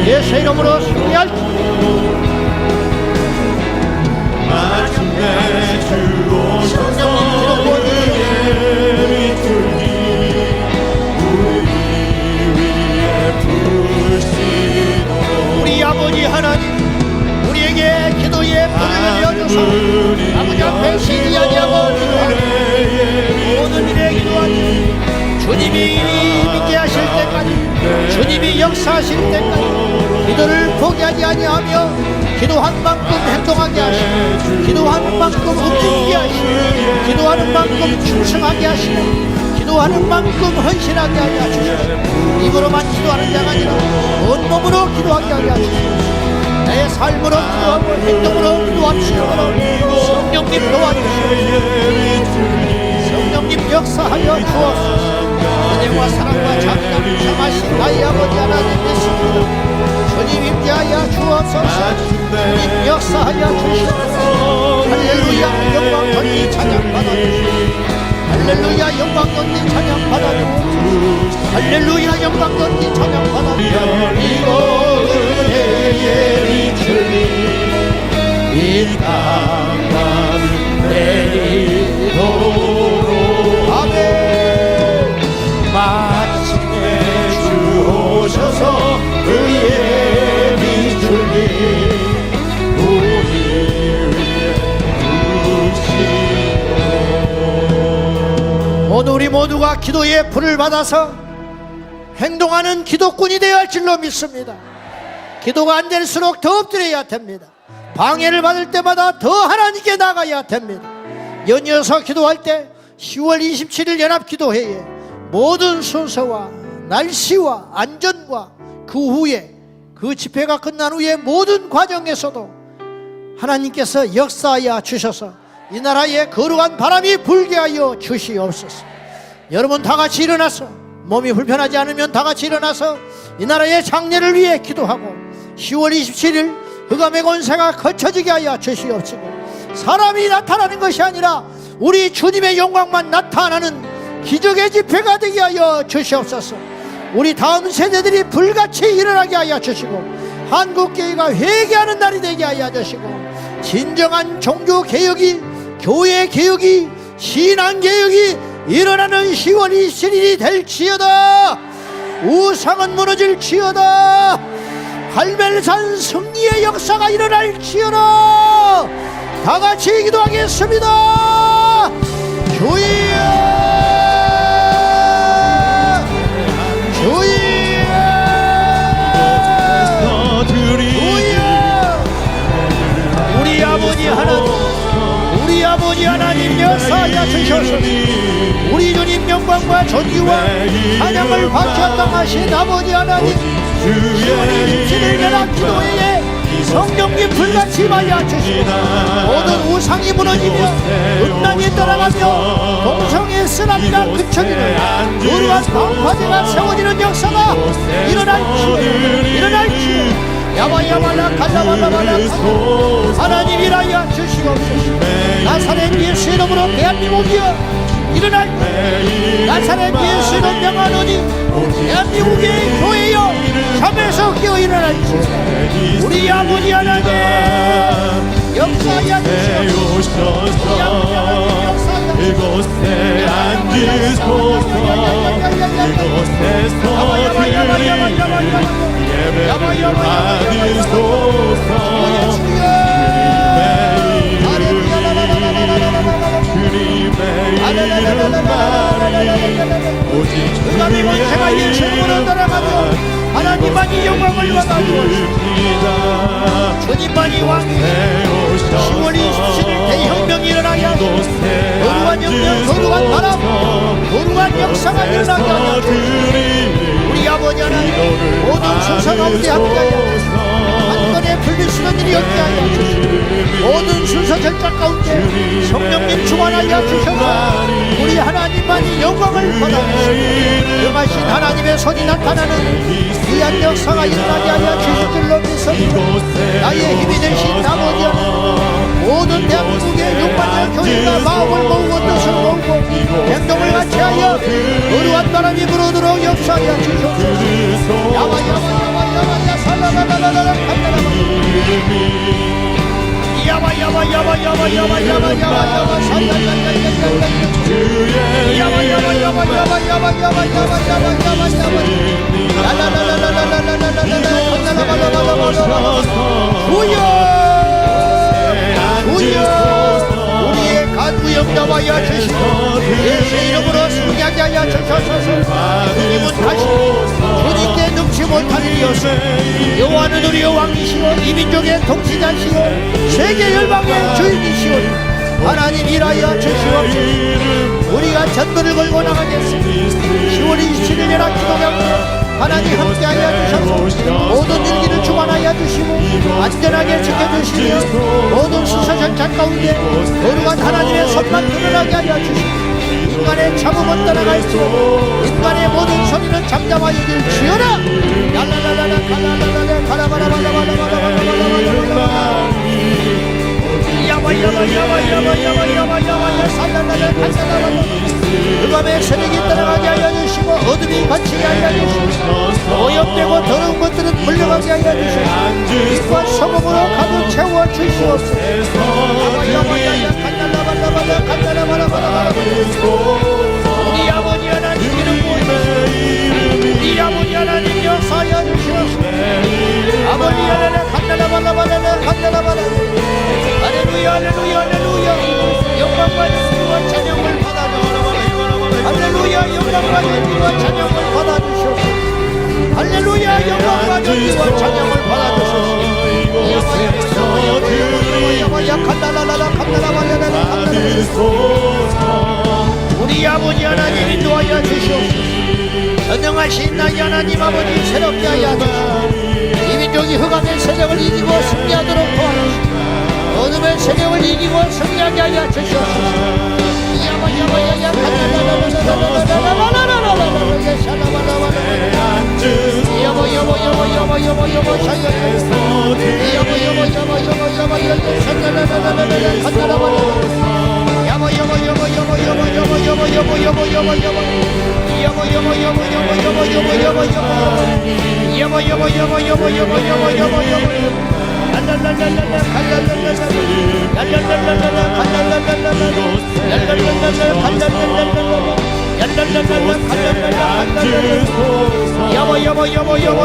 예수의 이름으로 승리할지어다. 우리 아버지 하나님, 우리에게 기도의 불을 여주사 아버지 앞에 시기하냐고 기도하고 모든 일에 기도하니 주님이 믿게 하실 때까지, 주님이 역사하실 때까지 기도를 포기하지 아니하며 기도한 만큼 행동하게 하시고 기도하는 만큼 움직이게 하시고 기도하는 만큼 충성하게 하시고 기도하는 만큼 헌신하게 하여 주시고 입으로만 기도하는 자가 아니라 온몸으로 기도하게 하여 주시고 내 삶으로 기도하고 행동으로 기도하시고 성령님 도와주시고 성령님 역사하여 주옵소서. 은혜와 사랑과 자비를 참하신 나의 아버지 하나님 믿습니다. 주님 임재하여 주옵소서. 주님 역사하여 주시옵소서. 할렐루야, 영광 던지 찬양 받아주시옵소서. 할렐루야, 영광 던지 찬양 받아주옵소서. 할렐루야, 영광 던지 찬양 받아주옵소서. 은혜의 빛을 이 땅만 내리도록 아멘. 마침내 주 오셔서 그의 빛을 우리 위에 비추시고 오늘 우리 모두가 기도의 불을 받아서 행동하는 기도꾼이 되어야 할 줄로 믿습니다. 기도가 안 될수록 더 엎드려야 됩니다. 방해를 받을 때마다 더 하나님께 나가야 됩니다. 연이어서 기도할 때 10월 27일 연합기도회에 모든 순서와 날씨와 안전과 그 후에 그 집회가 끝난 후에 모든 과정에서도 하나님께서 역사하여 주셔서 이 나라에 거룩한 바람이 불게 하여 주시옵소서. 여러분 다 같이 일어나서, 몸이 불편하지 않으면 다 같이 일어나서 이 나라의 장래를 위해 기도하고 10월 27일 흑암의 권세가 거쳐지게 하여 주시옵시고 사람이 나타나는 것이 아니라 우리 주님의 영광만 나타나는 기적의 집회가 되게 하여 주시옵소서. 우리 다음 세대들이 불같이 일어나게 하여 주시고 한국교회가 회개하는 날이 되게 하여 주시고 진정한 종교개혁이, 교회개혁이, 신앙개혁이 일어나는 10월 27일이 될지어다. 우상은 무너질지어다. 갈멜산 승리의 역사가 일어날지어다. 다같이 기도하겠습니다. 주여 주여 주여 아버지 하나님, 우리 아버지 하나님 역사하여 주셔서 우리 주님 영광과 존귀와 찬양을 바쳤당하신 아버지 하나님, 10월 27일 연합 기도회에 성령님 불같이 임하여 주시고 모든 우상이 무너지며 음란이 떠나가며 동성의 쓰나미가 그쳐지는 거룩한 방파제가 세워지는 역사가 일어날 기회 야바야발라 갈라발라발라 하나님 일하여 주시옵소서. 나사렛 예수의 이름으로 대한민국이여 일어날 나사렛 예수의 이름 명하노니 대한민국의 교회여 잠에서 깨어 일어날지 우리 아버지 하나님 역사하여 주시옵소서. 그곳에 앉으소서. 그곳에서 예배를 받으소서. 주님의 이름만이 오직 주의 이름으로 따라가며 하나님만이 영광을 받아주옵소서. 주님만이 왕이시여 10월 27일 대혁명이 일어나게 하시고 거룩한 혁명, 거룩한 바람, 거룩한 역사가 일어나게 하여 주시옵소서. 우리 아버지 하나님 모든 순서 가운데 함께하여 주시옵소서. 한 번에 불리시는 일이 없게 하여 주시옵소서. 모든 순서 절차 가운데 성령님 충만하여 주셔서 우리 하나님만이 영광을 받아주시고 영하신 하나님의 손이 나타나는 귀한 역사가 일어나게 하여 주실 줄로 믿습니다. 나의 힘이 되신 아버지 하나님 모든 대한민국의 6만여 교회가 마음을 모으고 뜻을 모으고 행동을 같이 하여 거룩한 바람이 불어들어 역사하여 주시옵소서. 야바야바야바야바야 살라라라라라 간다라바 야바야바야바야바야바야바야바 살라라라라라라 우리의 간구 영접하여 주시고 예수의 이름으로 승리하게 하여 주셔서 주님은 다시 주님께 능치 못할 일이었어. 여호와는 우리의 왕이시고 이민족의 통치자시고 세계 열방의 주인이시오. 하나님 일하여 주시옵소서. 우리가 전도를 걸고 나가겠습니다. 10월 27일 연합 기도회에 하나님 함께하여 주셔서 모든 일기를 주관하여 주시고 안전하게 지켜주시며 모든 수사 절차 가운데 거룩한 하나님의 손만 드러나게 하여 주시고 인간의 참음은 떠나갈수록 인간의 모든 소리는 잠잠하여 길 주여라. 얄라라라라 갈라라라라 가라바라바라바라바라바라바라바라바라바라 야바야바야바야바야바야바야 살라라라 갈라라바라 그 밤에 새벽이 떠나가게 하여 주시고 어둠이 갇히게 하여 주시고 오염되고 더러운 것들은 물러가게 하여 주시고 빛과 소금으로 가득 채워 주시옵소서. 야바야바야야 갈라라바라바라 갈라라바라바라바라 우리 아버지 하나님 이름 모이시오. 우리 아버지 하나님 역사하여 주시옵소서. 아버지 하나님 갈라라바라바라 갈라라바라 할렐루야 할렐루야 할렐루야 영광과 존귀와 찬양을 받아주시옵소서. 할렐루야 영광과 존귀와 찬양을 받아주시옵소서. 할렐루야 영광과 존귀와 찬양을 받아주시옵소서. 야바야바야바야 간다라라라 간다라바야라라 우리 아버지 하나님 인도하여 주시옵소서. 전능하신 나의 하나님 아버지 새롭게 하여 주시옵소서. 이 민족이 흑암의 세력을 이기고 승리하도록 도와주시옵소서. 어둠의 세력을 이기고 승리하게 하여 주시옵소서. 야바야바야야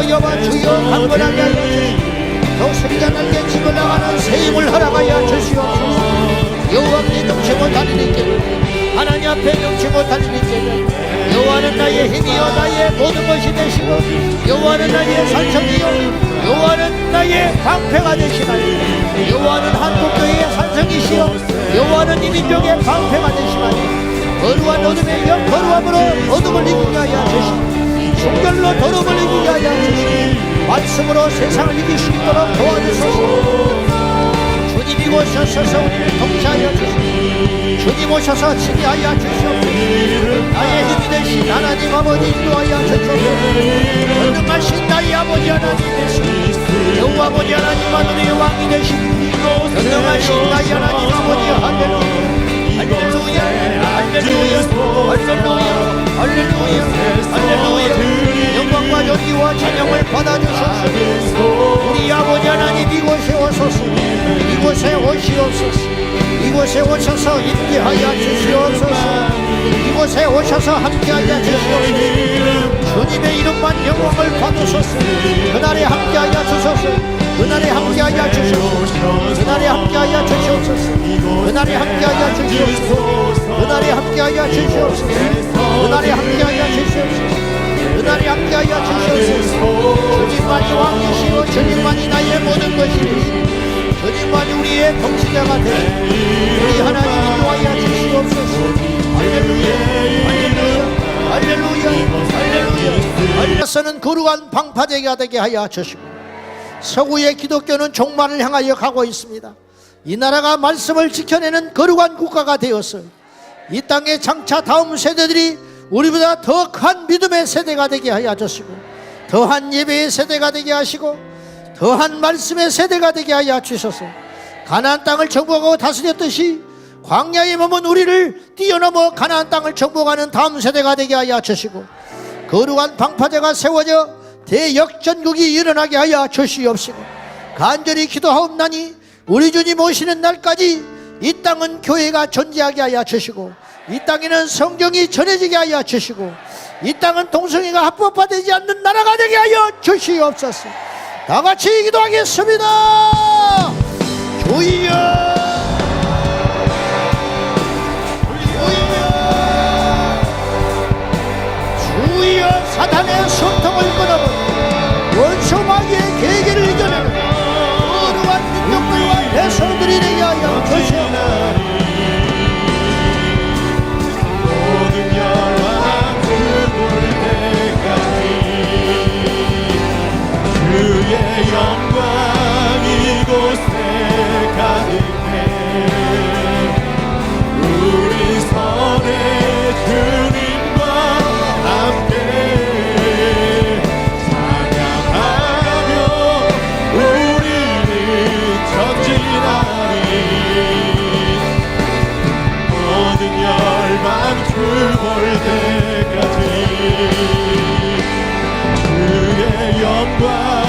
여보 주여 강건하게 하여 주시고 소리가 날게 치고 나가는 새 힘을 허락하여 주시옵소서. 여호와께 능치 못하는 이께 하나님 앞에 능치 못하는 이께 여호와는 나의 힘이요 나의 모든 것이 되시고 여호와는 나의 산성이요 여호와는 나의 방패가 되시나니 여호와는 한국교회의 여호와는 이민족의 방패가 되시나니 거룩한 어둠의 영 거룩함으로 어둠을 이기게 하여 주시니 순결로 더러움을 이기게 하여 주시니 말씀으로 세상을 이길 수 있도록 도와주소서. 주님이 오셔서 우리를 통치하여 주시니 주님 오셔서 지휘하여 주시옵소서. 나의 힘이 되신 하나님 아버지 인도하여 주시옵소서. 전능하신 나의 아버지 하나님 되시니 여호와 아버지 하나님만 우리의 왕이 되시니 전능하신 나의 하나님 아버지 할렐루야 할렐루야 할렐루야 할렐루야 할렐루야 할렐루야 영광과 존귀와 찬양을 받아주소서. 우리 아버지 하나님 이곳에 오소서. 이곳에 오시옵소서. 이곳에 오셔서 임재하여 주시옵소서. 이곳에 오셔서 함께하여 주시옵소서. 주님의 이름만 영광을 받으소서. 그날에 함께하여 주소서. 그날에 함께하여 주시옵소서. 그날에 함께하여 주시옵소서. 그날에 함께하여 주시옵소서. 그날에 함께하여 주시옵소서. 그날에 함께하여 주시옵소서. 그날에 함께하여 주시옵소서. 주님만이 왕이시고 주님만이 나의 모든 것이니 주님만이 우리의 통치자가 되어 우리 하나님 인도하여 주시옵소서. 할렐루야 할렐루야 할렐루야 할렐루야. 하늘에서는 거룩한 방파제가 되게 하여 주시고 서구의 기독교는 종말을 향하여 가고 있습니다. 이 나라가 말씀을 지켜내는 거룩한 국가가 되어서 이 땅에 장차 다음 세대들이 우리보다 더한 믿음의 세대가 되게 하여 주시고 더한 예배의 세대가 되게 하시고 더한 말씀의 세대가 되게 하여 주셔서 가나안 땅을 정복하고 다스렸듯이 광야에 머문 우리를 뛰어넘어 가나안 땅을 정복하는 다음 세대가 되게 하여 주시고 거룩한 방파제가 세워져 대역전국이 일어나게 하여 주시옵시고 간절히 기도하옵나니 우리 주님 오시는 날까지 이 땅은 교회가 존재하게 하여 주시고 이 땅에는 성경이 전해지게 하여 주시고 이 땅은 동성애가 합법화되지 않는 나라가 되게 하여 주시옵소서. 다 같이 기도하겠습니다. 주여 주여 사탄의 손통을 끊어버려 원수 마귀의 계계를 이겨내는 거룩한 민족들과 백성들이 되게 하여 주시옵소서. 모든 열왕 그볼 때까지 주의 영광 이곳에 가득해 우리 선의 주님과 함께 찬양하며 우리를 전진하리. 모든 열방 주볼 때까지 주의 영광